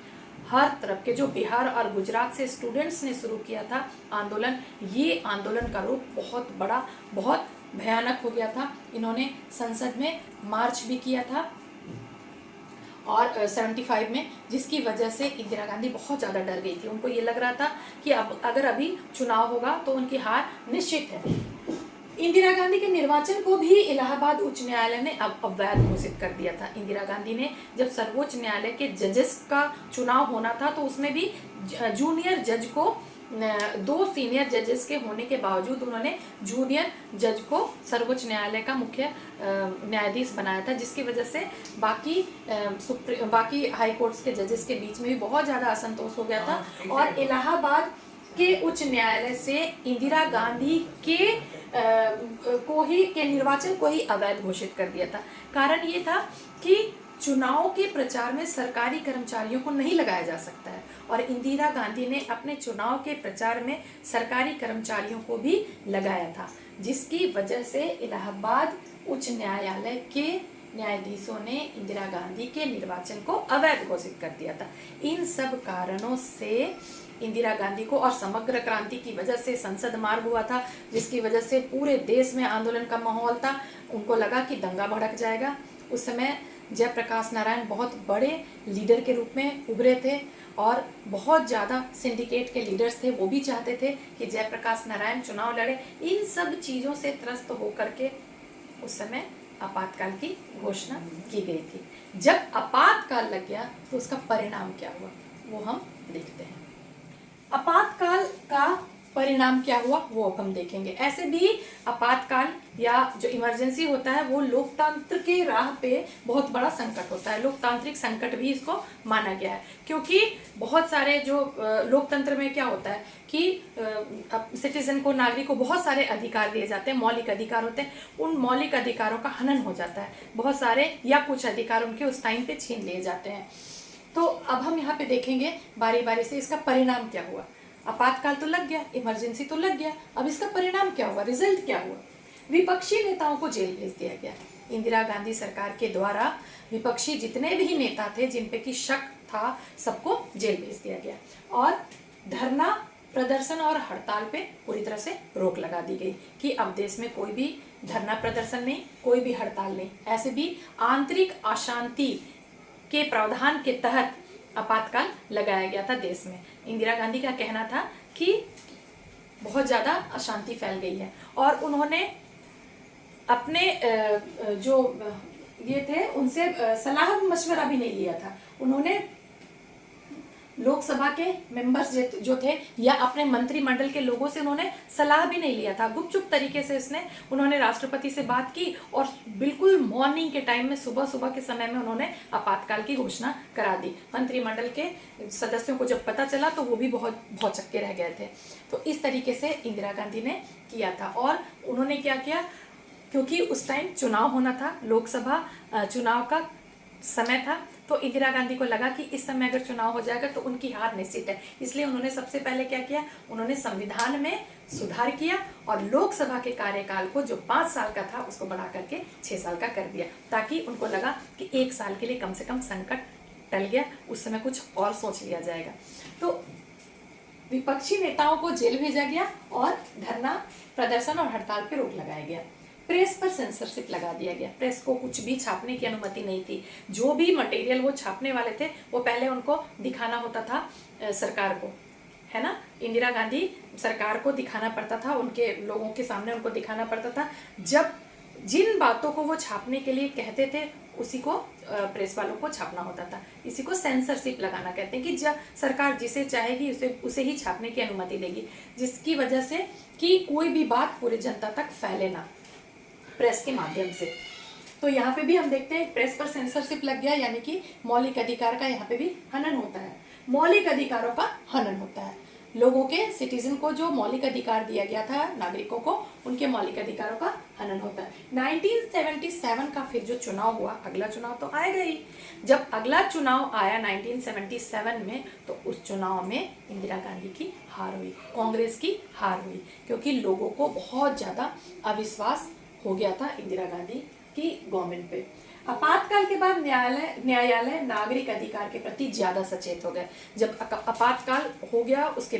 हर तरफ के जो बिहार और गुजरात से स्टूडेंट्स ने शुरू किया था आंदोलन, ये आंदोलन का रूप बहुत बड़ा, बहुत भयानक हो गया था। इन्होंने संसद में मार्च भी किया था और 75 में, जिसकी वजह से इंदिरा गांधी बहुत ज़्यादा डर गई थी। उनको ये लग रहा था कि अब अगर अभी चुनाव होगा तो उनकी हार निश्चित है। इंदिरा गांधी के निर्वाचन को भी इलाहाबाद उच्च न्यायालय ने अब अवैध घोषित कर दिया था। इंदिरा गांधी ने जब सर्वोच्च न्यायालय के जजेस का चुनाव होना था तो उसमें भी जूनियर जज को, 2 सीनियर जजेस के होने के बावजूद उन्होंने जूनियर जज को सर्वोच्च न्यायालय का मुख्य न्यायाधीश बनाया था, जिसकी वजह से बाकी हाई कोर्ट्स के जजेस के बीच में भी बहुत ज़्यादा असंतोष हो गया था। और इलाहाबाद के उच्च न्यायालय से इंदिरा गांधी के निर्वाचन को ही अवैध घोषित कर दिया था। कारण ये था कि चुनाव के प्रचार में सरकारी कर्मचारियों को नहीं लगाया जा सकता है, और इंदिरा गांधी ने अपने चुनाव के प्रचार में सरकारी कर्मचारियों को भी लगाया था, जिसकी वजह से इलाहाबाद उच्च न्यायालय के न्यायाधीशों ने इंदिरा गांधी के निर्वाचन को अवैध घोषित कर दिया था। इन सब कारणों से इंदिरा गांधी को, और समग्र क्रांति की वजह से संसद मार्ग हुआ था, जिसकी वजह से पूरे देश में आंदोलन का माहौल था। उनको लगा कि दंगा भड़क जाएगा। उस समय जयप्रकाश नारायण बहुत बड़े लीडर के रूप में उभरे थे, और बहुत ज़्यादा सिंडिकेट के लीडर्स थे, वो भी चाहते थे कि जयप्रकाश नारायण चुनाव लड़े। इन सब चीज़ों से त्रस्त होकर के उस समय आपातकाल की घोषणा की गई थी। जब आपातकाल लग गया तो उसका परिणाम क्या हुआ वो हम देखते हैं। आपातकाल का परिणाम क्या हुआ वो अब हम देखेंगे। ऐसे भी आपातकाल या जो इमरजेंसी होता है वो लोकतंत्र के राह पे बहुत बड़ा संकट होता है। लोकतांत्रिक संकट भी इसको माना गया है, क्योंकि बहुत सारे जो लोकतंत्र में क्या होता है कि सिटीजन को, नागरिक को बहुत सारे अधिकार दिए जाते हैं, मौलिक अधिकार होते हैं। उन मौलिक अधिकारों का हनन हो जाता है, बहुत सारे या कुछ अधिकार उनके उस टाइम पे छीन लिए जाते हैं। तो अब हम यहाँ पे देखेंगे बारी बारी से इसका परिणाम क्या हुआ। आपातकाल तो लग गया, इमरजेंसी तो लग गया, अब इसका परिणाम क्या हुआ, रिजल्ट क्या हुआ। विपक्षी नेताओं को जेल भेज दिया गया। इंदिरा गांधी सरकार के द्वारा विपक्षी जितने भी नेता थे जिन पे कि शक था, सबको जेल भेज दिया गया, और धरना प्रदर्शन और हड़ताल पे पूरी तरह से रोक लगा दी गई कि अब देश में कोई भी धरना प्रदर्शन नहीं, कोई भी हड़ताल नहीं। ऐसे भी आंतरिक अशांति के प्रावधान के तहत आपातकाल लगाया गया था देश में। इंदिरा गांधी का कहना था कि बहुत ज़्यादा अशांति फैल गई है, और उन्होंने अपने जो ये थे उनसे सलाह मशवरा भी नहीं लिया था। उन्होंने लोकसभा के मेंबर्स जो थे या अपने मंत्रिमंडल के लोगों से उन्होंने सलाह भी नहीं लिया था। गुपचुप तरीके से उन्होंने राष्ट्रपति से बात की, और बिल्कुल मॉर्निंग के टाइम में, सुबह सुबह के समय में उन्होंने आपातकाल की घोषणा करा दी। मंत्रिमंडल के सदस्यों को जब पता चला तो वो भी बहुत भौचक्के रह गए थे। तो इस तरीके से इंदिरा गांधी ने किया था। और उन्होंने क्या किया, क्योंकि उस टाइम चुनाव होना था, लोकसभा चुनाव का समय था, तो इंदिरा गांधी को लगा कि इस समय अगर चुनाव हो जाएगा तो उनकी हार निश्चित है। इसलिए उन्होंने सबसे पहले क्या किया, उन्होंने संविधान में सुधार किया और लोकसभा के कार्यकाल को जो 5 साल का था उसको बढ़ा करके 6 साल का कर दिया, ताकि उनको लगा कि 1 साल के लिए कम से कम संकट टल गया, उस समय कुछ और सोच लिया जाएगा। तो विपक्षी नेताओं को जेल भेजा गया और धरना प्रदर्शन और हड़ताल पर रोक लगाया गया। प्रेस पर सेंसरशिप लगा दिया गया। प्रेस को कुछ भी छापने की अनुमति नहीं थी। जो भी मटेरियल वो छापने वाले थे वो पहले उनको दिखाना होता था सरकार को, है ना। इंदिरा गांधी सरकार को दिखाना पड़ता था, उनके लोगों के सामने उनको दिखाना पड़ता था। जब जिन बातों को वो छापने के लिए कहते थे उसी को प्रेस वालों को छापना होता था। इसी को सेंसरशिप लगाना कहते हैं कि जब सरकार जिसे चाहेगी उसे ही छापने की अनुमति देगी, जिसकी वजह से कि कोई भी बात पूरी जनता तक फैले ना प्रेस के माध्यम से। तो यहाँ पे भी हम देखते हैं प्रेस पर सेंसरशिप लग गया, यानी कि मौलिक अधिकार का यहाँ पे भी हनन होता है, मौलिक अधिकारों का हनन होता है। लोगों के, सिटीजन को जो मौलिक अधिकार दिया गया था, नागरिकों को, उनके मौलिक अधिकारों का हनन होता है। 1977 का फिर जो चुनाव हुआ, अगला चुनाव तो आएगा ही। जब अगला चुनाव आया 1977 में, तो उस चुनाव में इंदिरा गांधी की हार हुई, कांग्रेस की हार हुई, क्योंकि लोगों को बहुत ज़्यादा अविश्वास हो गया था इंदिरा गांधी की गवर्नमेंट पे। आपातकाल के बाद न्यायालय नागरिक अधिकार के प्रति ज्यादा सचेत हो गए। जब आपातकाल हो गया उसके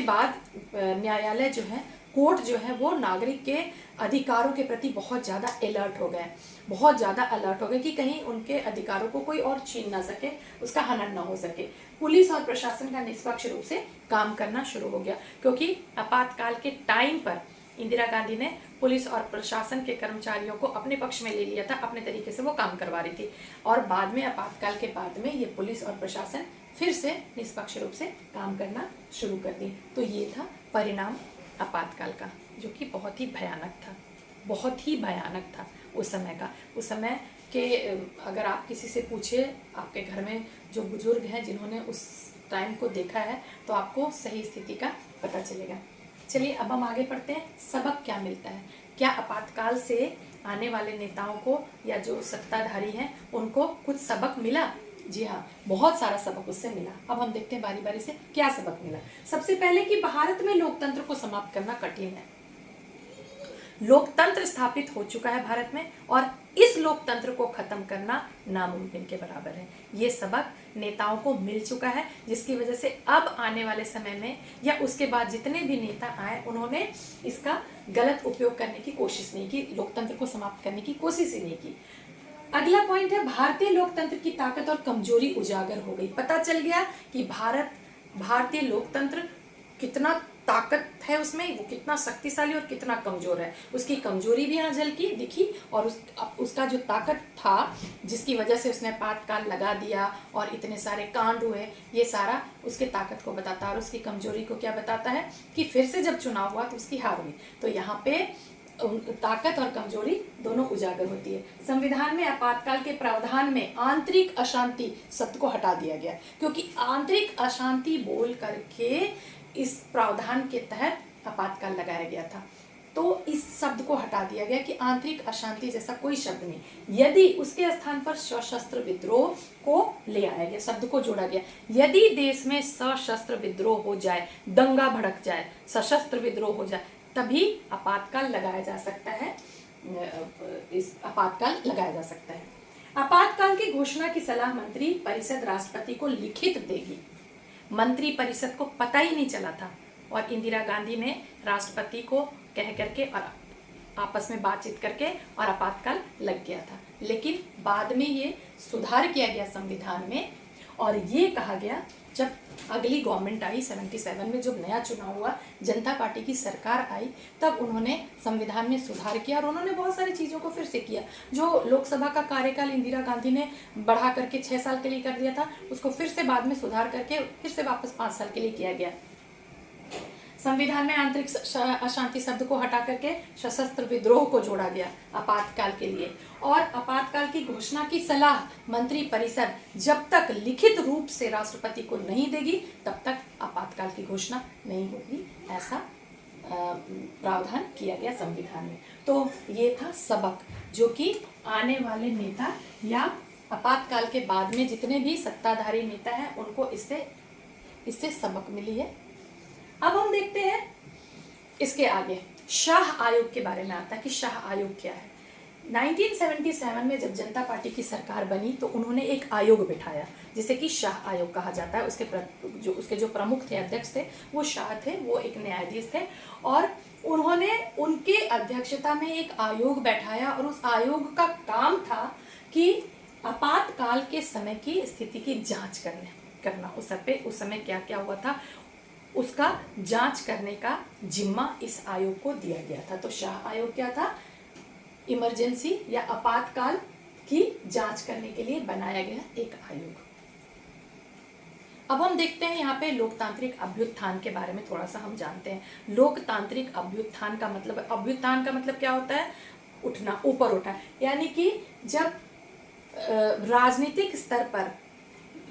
बाद न्यायालय जो है, कोर्ट जो है, वो नागरिक के अधिकारों के प्रति बहुत ज़्यादा अलर्ट हो गए, बहुत ज़्यादा अलर्ट हो गए कि कहीं उनके अधिकारों को कोई और छीन ना सके, उसका हनन ना हो सके। पुलिस और प्रशासन का निष्पक्ष रूप से काम करना शुरू हो गया, क्योंकि आपातकाल के टाइम पर इंदिरा गांधी ने पुलिस और प्रशासन के कर्मचारियों को अपने पक्ष में ले लिया था, अपने तरीके से वो काम करवा रही थी। और बाद में, आपातकाल के बाद में, ये पुलिस और प्रशासन फिर से निष्पक्ष रूप से काम करना शुरू कर दी। तो ये था परिणाम आपातकाल का, जो कि बहुत ही भयानक था, बहुत ही भयानक था उस समय का। उस समय के अगर आप किसी से पूछे, आपके घर में जो बुजुर्ग हैं जिन्होंने उस टाइम को देखा है, तो आपको सही स्थिति का पता चलेगा। चलिए अब हम आगे बढ़ते हैं। सबक क्या मिलता है? क्या आपातकाल से आने वाले नेताओं को या जो सत्ताधारी हैं उनको कुछ सबक मिला? जी हाँ, बहुत सारा सबक उससे मिला। अब हम देखते हैं बारी बारी से क्या सबक मिला। सबसे पहले कि भारत में लोकतंत्र को समाप्त करना कठिन है। लोकतंत्र स्थापित हो चुका है भारत में, और इस लोकतंत्र को खत्म करना नामुमकिन के बराबर है। ये सबक नेताओं को मिल चुका है, जिसकी वजह से अब आने वाले समय में या उसके बाद जितने भी नेता आए, उन्होंने इसका गलत उपयोग करने की कोशिश नहीं की, लोकतंत्र को समाप्त करने की कोशिश ही नहीं की। अगला पॉइंट है, भारतीय लोकतंत्र की ताकत और कमजोरी उजागर हो गई। पता चल गया कि भारतीय लोकतंत्र कितना ताकत है उसमें, वो कितना शक्तिशाली और कितना कमजोर है। उसकी कमजोरी भी यहाँ झलकी दिखी, और उसका जो ताकत था, जिसकी वजह से उसने आपातकाल लगा दिया और इतने सारे कांड हुए, ये सारा उसके ताकत को बताता है। और उसकी कमजोरी को क्या बताता है कि फिर से जब चुनाव हुआ तो उसकी हार हुई। तो यहाँ पे ताकत और कमजोरी दोनों उजागर होती है। संविधान में आपातकाल के प्रावधान में आंतरिक अशांति शब्द को हटा दिया गया, क्योंकि आंतरिक अशांति बोल करके इस प्रावधान के तहत आपातकाल लगाया गया था। तो इस शब्द को हटा दिया गया कि आंतरिक अशांति जैसा कोई शब्द नहीं। यदि उसके स्थान पर सशस्त्र विद्रोह को ले आया गया, शब्द को जोड़ा गया। यदि देश में सशस्त्र विद्रोह हो जाए, दंगा भड़क जाए, सशस्त्र विद्रोह हो जाए, तभी आपातकाल लगाया जा सकता है। इस आपातकाल लगाया जा सकता है। आपातकाल की घोषणा की सलाह मंत्री परिषद राष्ट्रपति को लिखित देगी। मंत्री परिषद को पता ही नहीं चला था, और इंदिरा गांधी ने राष्ट्रपति को कह करके और आपस में बातचीत करके और आपातकाल लग गया था। लेकिन बाद में ये सुधार किया गया संविधान में, और ये कहा गया जब अगली गवर्नमेंट आई 77 में, जब नया चुनाव हुआ, जनता पार्टी की सरकार आई, तब उन्होंने संविधान में सुधार किया और उन्होंने बहुत सारी चीज़ों को फिर से किया। जो लोकसभा का कार्यकाल इंदिरा गांधी ने बढ़ा करके 6 साल के लिए कर दिया था, उसको फिर से बाद में सुधार करके फिर से वापस 5 साल के लिए किया गया। संविधान में आंतरिक अशांति शब्द को हटा करके सशस्त्र विद्रोह को जोड़ा गया आपातकाल के लिए। और आपातकाल की घोषणा की सलाह मंत्री परिषद जब तक लिखित रूप से राष्ट्रपति को नहीं देगी, तब तक आपातकाल की घोषणा नहीं होगी, ऐसा प्रावधान किया गया संविधान में। तो ये था सबक, जो कि आने वाले नेता या आपातकाल के बाद में जितने भी सत्ताधारी नेता हैं, उनको इससे सबक मिली है। अब हम देखते हैं इसके आगे शाह आयोग के बारे में आता है कि शाह आयोग क्या है। 1977 में जब जनता पार्टी की सरकार बनी, तो उन्होंने एक आयोग बिठाया जिसे कि शाह आयोग कहा जाता है। उसके जो प्रमुख थे, अध्यक्ष थे, वो शाह थे, वो एक न्यायाधीश थे, और उन्होंने उनके अध्यक्षता में एक आयोग बैठाया, और उस आयोग का काम था कि आपातकाल के समय की स्थिति की जांच करना। उस समय क्या क्या हुआ था, उसका जांच करने का जिम्मा इस आयोग को दिया गया था। तो शाह आयोग क्या था? इमरजेंसी या आपातकाल की जांच करने के लिए बनाया गया एक आयोग। अब हम देखते हैं यहाँ पे लोकतांत्रिक अभ्युत्थान के बारे में थोड़ा सा हम जानते हैं। लोकतांत्रिक अभ्युत्थान का मतलब, अभ्युत्थान का मतलब क्या होता है? उठना, ऊपर उठा। यानी कि जब राजनीतिक स्तर पर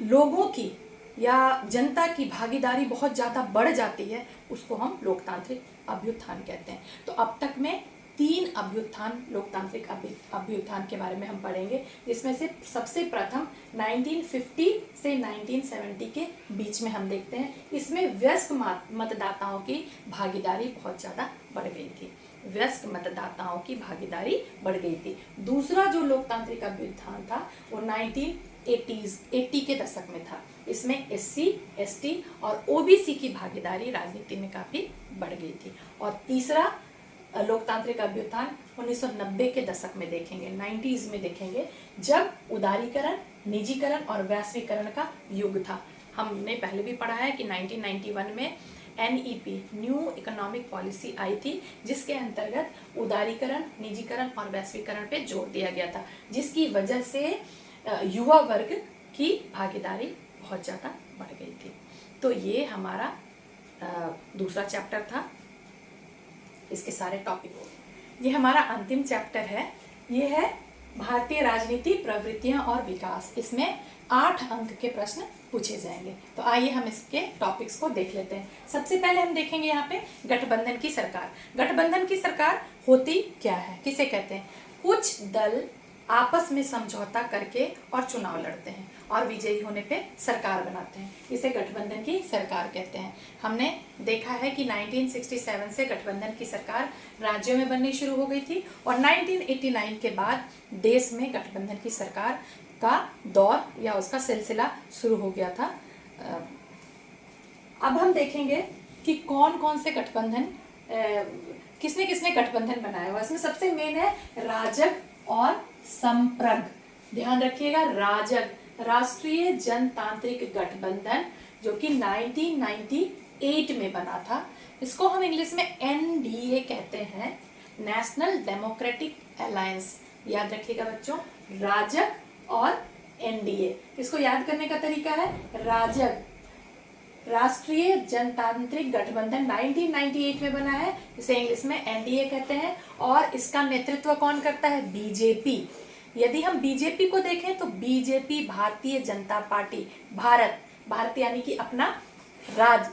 लोगों की या जनता की भागीदारी बहुत ज़्यादा बढ़ जाती है, उसको हम लोकतांत्रिक अभ्युत्थान कहते हैं। तो अब तक में 3 अभ्युत्थान, लोकतांत्रिक अभ्युत्थान के बारे में हम पढ़ेंगे, जिसमें से सबसे प्रथम 1950 से 1970 के बीच में हम देखते हैं। इसमें वयस्क मतदाताओं की भागीदारी बहुत ज़्यादा बढ़ गई थी। वयस्क मतदाताओं की भागीदारी बढ़ गई थी। दूसरा जो लोकतांत्रिक अभ्युत्थान था वो 1980 के दशक में था। इसमें SC, ST और OBC की भागीदारी राजनीति में काफ़ी बढ़ गई थी। और तीसरा लोकतांत्रिक अभ्युत्थान 1990 के दशक में देखेंगे, 90s में देखेंगे, जब उदारीकरण, निजीकरण और वैश्वीकरण का युग था। हमने पहले भी पढ़ा है कि 1991 में NEP, न्यू इकोनॉमिक पॉलिसी आई थी, जिसके अंतर्गत उदारीकरण, निजीकरण और वैश्वीकरण पे जोर दिया गया था, जिसकी वजह से युवा वर्ग की भागीदारी बहुत ज़्यादा बढ़ गई थी। तो ये हमारा दूसरा चैप्टर था, इसके सारे टॉपिक हो। ये हमारा अंतिम चैप्टर है, ये है भारतीय राजनीति, प्रवृत्तियां और विकास। इसमें 8 अंक के प्रश्न पूछे जाएंगे। तो आइए हम इसके टॉपिक्स को देख लेते हैं। सबसे पहले हम देखेंगे यहाँ पे गठबंधन की सरकार। गठबंधन की सरकार होती क्या है, किसे कहते हैं? कुछ दल आपस में समझौता करके और चुनाव लड़ते हैं और विजयी होने पे सरकार बनाते हैं, इसे गठबंधन की सरकार कहते हैं। हमने देखा है कि 1967 से गठबंधन की सरकार राज्यों में बननी शुरू हो गई थी और 1989 के बाद देश में गठबंधन की सरकार का दौर या उसका सिलसिला शुरू हो गया था। अब हम देखेंगे कि कौन कौन से गठबंधन, किसने किसने गठबंधन बनाया हुआ। इसमें सबसे मेन है राजग और संप्रग। ध्यान रखिएगा, राजग, राष्ट्रीय जनतांत्रिक गठबंधन, जो कि 1998 में बना था। इसको हम इंग्लिश में NDA कहते हैं, नेशनल डेमोक्रेटिक अलायंस। याद रखिएगा बच्चों, राजग और NDA। इसको याद करने का तरीका है, राजग राष्ट्रीय जनतांत्रिक गठबंधन 1998 में बना है, इसे इंग्लिश में NDA कहते हैं। और इसका नेतृत्व कौन करता है? BJP। यदि हम BJP को देखें तो BJP भारतीय जनता पार्टी, भारत यानी कि अपना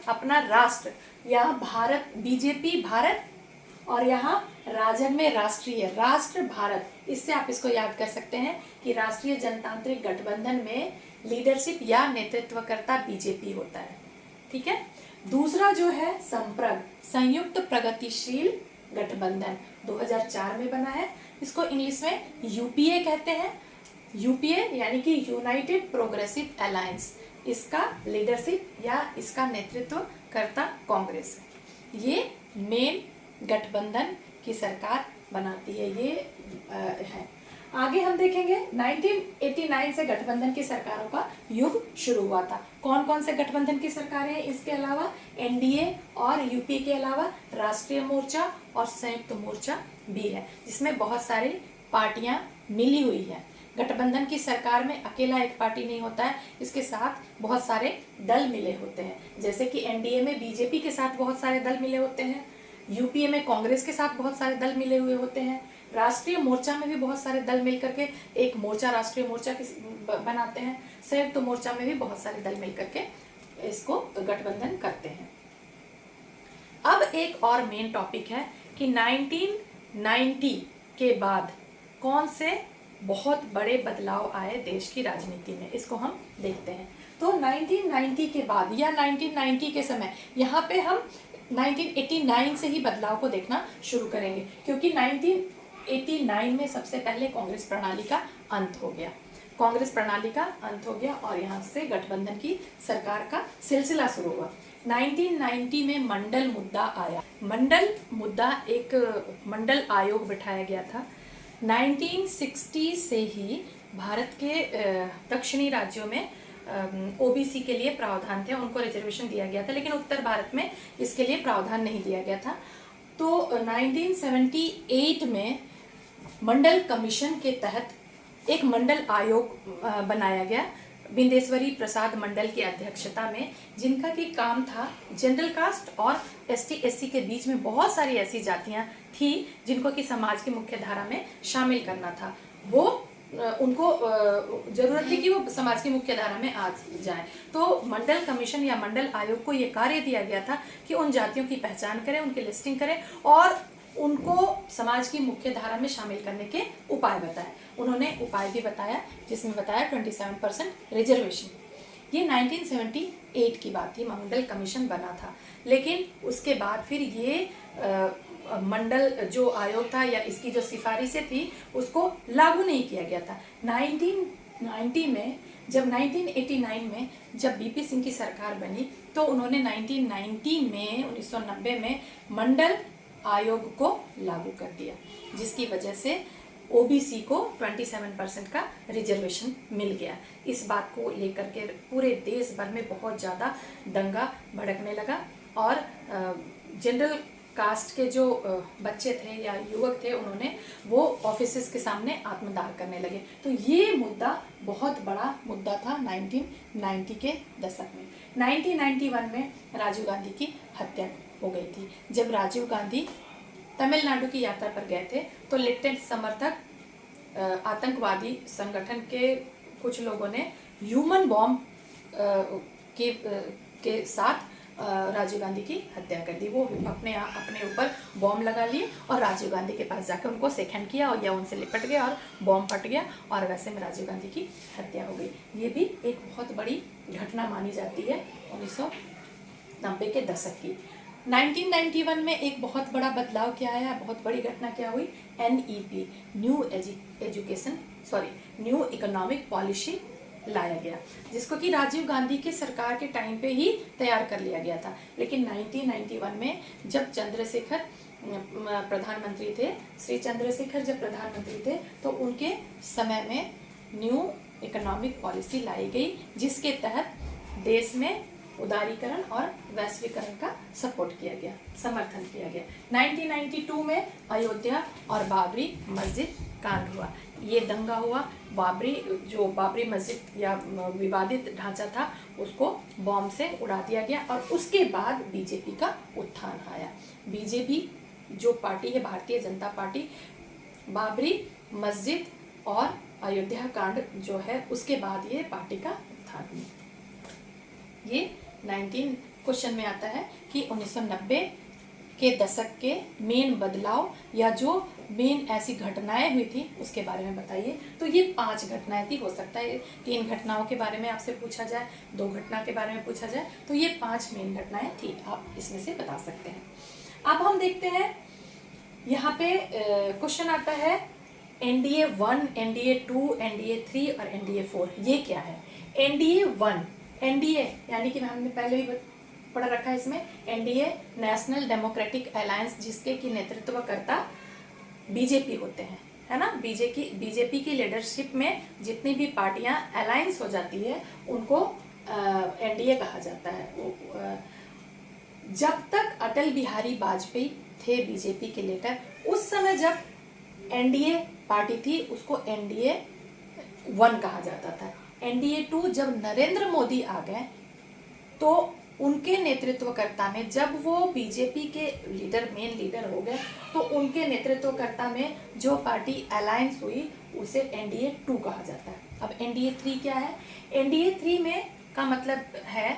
अपना राष्ट्र, यहाँ भारत, BJP भारत, और यहाँ राजग में राष्ट्रीय, राष्ट्र भारत। इससे आप इसको याद कर सकते हैं कि राष्ट्रीय जनतांत्रिक गठबंधन में लीडरशिप या नेतृत्वकर्ता BJP होता है। ठीक है। दूसरा जो है संप्रग, संयुक्त प्रगतिशील गठबंधन, 2004 में बना है। इसको इंग्लिश में UPA कहते हैं। UPA यानी कि यूनाइटेड प्रोग्रेसिव अलायंस। इसका लीडरशिप या इसका नेतृत्व करता कांग्रेस है। ये मेन गठबंधन की सरकार बनाती है, ये है। आगे हम देखेंगे 1989 से गठबंधन की सरकारों का युग शुरू हुआ था। कौन कौन से गठबंधन की सरकारें हैं? इसके अलावा NDA और UPA के अलावा राष्ट्रीय मोर्चा और संयुक्त मोर्चा भी है, जिसमें बहुत सारी पार्टियां मिली हुई है। गठबंधन की सरकार में अकेला एक पार्टी नहीं होता है, इसके साथ बहुत सारे दल मिले होते हैं। जैसे कि NDA में BJP के साथ बहुत सारे दल मिले होते हैं, UPA में कांग्रेस के साथ बहुत सारे दल मिले हुए होते हैं, राष्ट्रीय मोर्चा में भी बहुत सारे दल मिल करके एक मोर्चा, राष्ट्रीय मोर्चा बनाते हैं, संयुक्त मोर्चा में भी बहुत सारे दल मिल करके इसको गठबंधन करते हैं। अब एक और मेन टॉपिक है कि 1990 के बाद कौन से बहुत बड़े बदलाव आए देश की राजनीति में, इसको हम देखते हैं। तो 1990 के बाद या 1990 के समय, यहाँ पे हम 1989 से ही बदलाव को देखना शुरू करेंगे, क्योंकि 1989 में सबसे पहले कांग्रेस प्रणाली का अंत हो गया। कांग्रेस प्रणाली का अंत हो गया और यहाँ से गठबंधन की सरकार का सिलसिला शुरू हुआ। 1990 में मंडल मुद्दा आया। मंडल मुद्दा, एक मंडल आयोग बिठाया गया था। 1960 से ही भारत के दक्षिणी राज्यों में OBC के लिए प्रावधान थे, उनको रिजर्वेशन दिया गया था, लेकिन उत्तर भारत में इसके लिए प्रावधान नहीं दिया गया था। तो 1978 में मंडल कमीशन के तहत एक मंडल आयोग बनाया गया बिंदेश्वरी प्रसाद मंडल की अध्यक्षता में, जिनका की काम था जनरल कास्ट और ST SC के बीच में बहुत सारी ऐसी जातियां थी जिनको कि समाज की मुख्य धारा में शामिल करना था। वो उनको जरूरत थी कि वो समाज की मुख्य धारा में आ जाएं। तो मंडल कमीशन या मंडल आयोग को ये कार्य दिया गया था कि उन जातियों की पहचान करें, उनकी लिस्टिंग करें और उनको समाज की मुख्य धारा में शामिल करने के उपाय बताए। उन्होंने उपाय भी बताया, जिसमें बताया 27% रिजर्वेशन। ये 1978 की बात थी, मंडल कमीशन बना था। लेकिन उसके बाद फिर ये मंडल जो आयोग था या इसकी जो सिफारिशें थी उसको लागू नहीं किया गया था। 1990 में जब 1989 में जब BP सिंह की सरकार बनी तो उन्होंने 1990 में मंडल आयोग को लागू कर दिया, जिसकी वजह से OBC को 27% का रिजर्वेशन मिल गया। इस बात को लेकर के पूरे देश भर में बहुत ज़्यादा दंगा भड़कने लगा और जनरल कास्ट के जो बच्चे थे या युवक थे उन्होंने वो ऑफिसेस के सामने आत्मदाह करने लगे। तो ये मुद्दा बहुत बड़ा मुद्दा था 1990 के दशक में। 1991 में राजीव गांधी की हत्या हो गई थी। जब राजीव गांधी तमिलनाडु की यात्रा पर गए थे तो लेफ्टिनेंट समर्थक आतंकवादी संगठन के कुछ लोगों ने ह्यूमन बॉम्ब के साथ राजीव गांधी की हत्या कर दी। वो अपने ऊपर बॉम्ब लगा लिए और राजीव गांधी के पास जाकर उनको शेक हैंड किया और या उनसे लिपट गया और बॉम्ब फट गया और वैसे में राजीव गांधी की हत्या हो गई। ये भी एक बहुत बड़ी घटना मानी जाती है 1990 के दशक की। 1991 में एक बहुत बड़ा बदलाव क्या आया, बहुत बड़ी घटना क्या हुई, NEP न्यू इकोनॉमिक पॉलिसी लाया गया, जिसको कि राजीव गांधी के सरकार के टाइम पे ही तैयार कर लिया गया था। लेकिन 1991 में जब चंद्रशेखर प्रधानमंत्री थे, श्री चंद्रशेखर जब प्रधानमंत्री थे तो उनके समय में न्यू इकोनॉमिक पॉलिसी लाई गई, जिसके तहत देश में उदारीकरण और वैश्वीकरण का सपोर्ट किया गया, समर्थन किया गया। 1992 में अयोध्या और बाबरी मस्जिद कांड हुआ, ये दंगा हुआ। बाबरी मस्जिद या विवादित ढांचा था उसको बॉम्ब से उड़ा दिया गया और उसके बाद बीजेपी का उत्थान आया। बीजेपी जो पार्टी है, भारतीय जनता पार्टी, बाबरी मस्जिद और अयोध्या कांड जो है उसके बाद ये पार्टी का उत्थान हुआ। ये 19 क्वेश्चन में आता है कि 1990 के दशक के मेन बदलाव या जो मेन ऐसी घटनाएं हुई थी उसके बारे में बताइए। तो ये 5 घटनाएं थी, हो सकता है 3 घटनाओं के बारे में आपसे पूछा जाए, 2 घटना के बारे में पूछा जाए, तो ये 5 मेन घटनाएं थी, आप इसमें से बता सकते हैं। अब हम देखते हैं यहाँ पे क्वेश्चन आता है NDA 1, NDA 2, NDA 3 और NDA 4, ये क्या है? NDA 1, NDA यानी कि हमने पहले भी पढ़ा रखा है इसमें, NDA नेशनल डेमोक्रेटिक अलायंस, जिसके की नेतृत्वकर्ता बीजेपी होते हैं, है ना। बीजेपी की लीडरशिप में जितनी भी पार्टियां अलायंस हो जाती है उनको NDA कहा जाता है। जब तक अटल बिहारी वाजपेयी थे बीजेपी के लीडर, उस समय जब NDA पार्टी थी उसको NDA 1 कहा जाता था। NDA 2 जब नरेंद्र मोदी आ गए तो उनके नेतृत्वकर्ता में, जब वो बीजेपी के मेन लीडर हो गए तो उनके नेतृत्वकर्ता में जो पार्टी अलायंस हुई उसे NDA 2 कहा जाता है। अब NDA 3 क्या है? NDA 3 में का मतलब है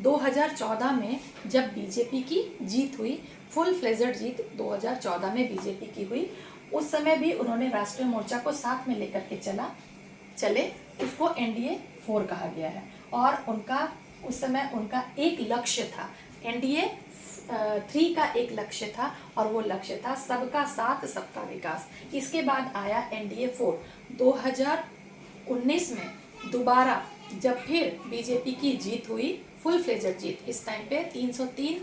2014 में जब बीजेपी की जीत हुई, फुल फ्लेजेड जीत 2014 में बीजेपी की हुई, उस समय भी उन्होंने राष्ट्रीय मोर्चा को साथ में लेकर के चले, उसको NDA 4 कहा गया है। और उस समय उनका एक लक्ष्य था, NDA 3 का एक लक्ष्य था और वो लक्ष्य था सबका साथ सबका विकास। इसके बाद आया NDA 4। 2019 में दोबारा जब फिर बीजेपी की जीत हुई, फुल फ्लेजेड जीत, इस टाइम पे 303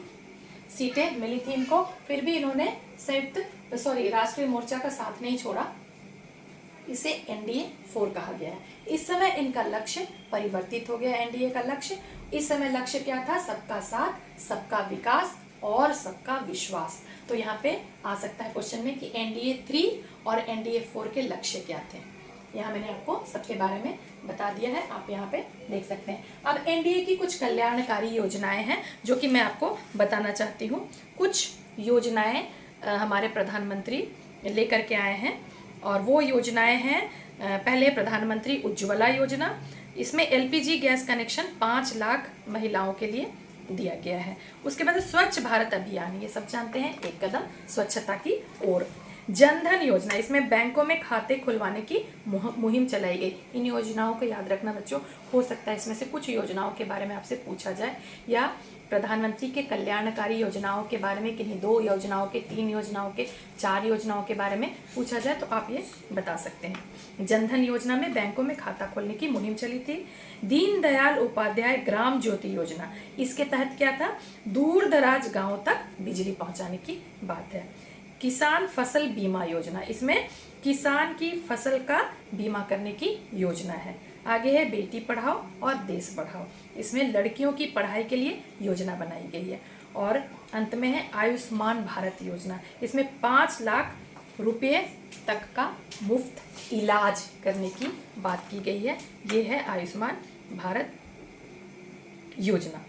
सीटें मिली थी इनको, फिर भी इन्होंने राष्ट्रीय मोर्चा का साथ नहीं छोड़ा, इसे NDA 4 कहा गया है। इस समय इनका लक्ष्य परिवर्तित हो गया, NDA का लक्ष्य। इस समय लक्ष्य क्या था? सबका साथ सबका विकास और सबका विश्वास। तो यहाँ पे आ सकता है क्वेश्चन में कि NDA 3 और NDA 4 के लक्ष्य क्या थे। यहाँ मैंने आपको सबके बारे में बता दिया है, आप यहाँ पे देख सकते हैं। अब NDA की कुछ कल्याणकारी योजनाएं हैं जो कि मैं आपको बताना चाहती हूँ। कुछ योजनाएं हमारे प्रधानमंत्री लेकर के आए हैं और वो योजनाएं हैं, पहले प्रधानमंत्री उज्ज्वला योजना। इसमें LPG गैस कनेक्शन 5 लाख महिलाओं के लिए दिया गया है। उसके बाद स्वच्छ भारत अभियान, ये सब जानते हैं, एक कदम स्वच्छता की ओर। जनधन योजना, इसमें बैंकों में खाते खुलवाने की मुहिम चलाई गई। इन योजनाओं को याद रखना बच्चों, हो सकता है इसमें से कुछ योजनाओं के बारे में आपसे पूछा जाए, या प्रधानमंत्री के कल्याणकारी योजनाओं के बारे में, किन्हीं 2 योजनाओं के, 3 योजनाओं के, 4 योजनाओं के बारे में पूछा जाए तो आप ये बता सकते हैं। जनधन योजना में बैंकों में खाता खोलने की मुहिम चली थी। दीनदयाल उपाध्याय ग्राम ज्योति योजना, इसके तहत क्या था, दूर दराज गाँव तक बिजली पहुंचाने की बात है। किसान फसल बीमा योजना, इसमें किसान की फसल का बीमा करने की योजना है। आगे है बेटी पढ़ाओ और देश बढ़ाओ, इसमें लड़कियों की पढ़ाई के लिए योजना बनाई गई है। और अंत में है आयुष्मान भारत योजना, इसमें 5 लाख रुपये तक का मुफ्त इलाज करने की बात की गई है। ये है आयुष्मान भारत योजना।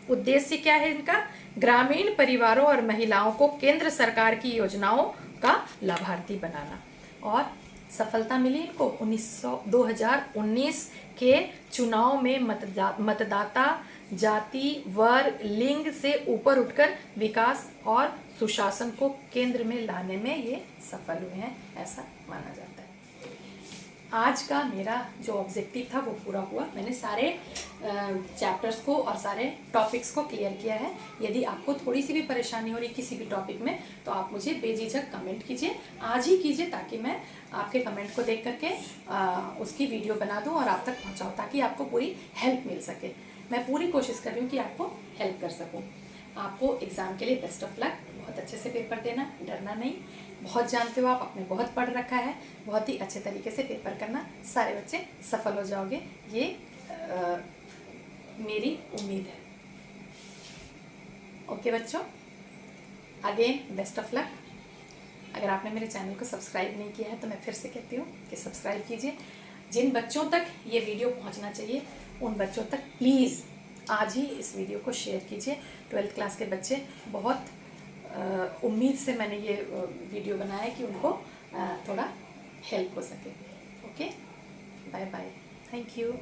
उद्देश्य क्या है इनका, ग्रामीण परिवारों और महिलाओं को केंद्र सरकार की योजनाओं का लाभार्थी बनाना। और सफलता मिली इनको 2019 के चुनाव में मतदाता जाति, वर्ग, लिंग से ऊपर उठकर विकास और सुशासन को केंद्र में लाने में ये सफल हुए हैं, ऐसा माना जाता है। आज का मेरा जो ऑब्जेक्टिव था वो पूरा हुआ। मैंने सारे चैप्टर्स को और सारे टॉपिक्स को क्लियर किया है। यदि आपको थोड़ी सी भी परेशानी हो रही किसी भी टॉपिक में तो आप मुझे बेझिझक कमेंट कीजिए, आज ही कीजिए, ताकि मैं आपके कमेंट को देख करके उसकी वीडियो बना दूं और आप तक पहुंचाऊं, ताकि आपको पूरी हेल्प मिल सके। मैं पूरी कोशिश कर रही हूँ कि आपको हेल्प कर सकूँ। आपको एग्ज़ाम के लिए बेस्ट ऑफ लक, बहुत अच्छे से पेपर देना, डरना नहीं। बहुत जानते हो आप, आपने बहुत पढ़ रखा है, बहुत ही अच्छे तरीके से पेपर करना, सारे बच्चे सफल हो जाओगे, ये मेरी उम्मीद है। ओके बच्चों, अगेन बेस्ट ऑफ लक। अगर आपने मेरे चैनल को सब्सक्राइब नहीं किया है तो मैं फिर से कहती हूँ कि सब्सक्राइब कीजिए। जिन बच्चों तक ये वीडियो पहुँचना चाहिए उन बच्चों तक प्लीज़ आज ही इस वीडियो को शेयर कीजिए। 12th क्लास के बच्चे बहुत उम्मीद से मैंने ये वीडियो बनाया है कि उनको थोड़ा हेल्प हो सके। Okay, bye bye, thank you.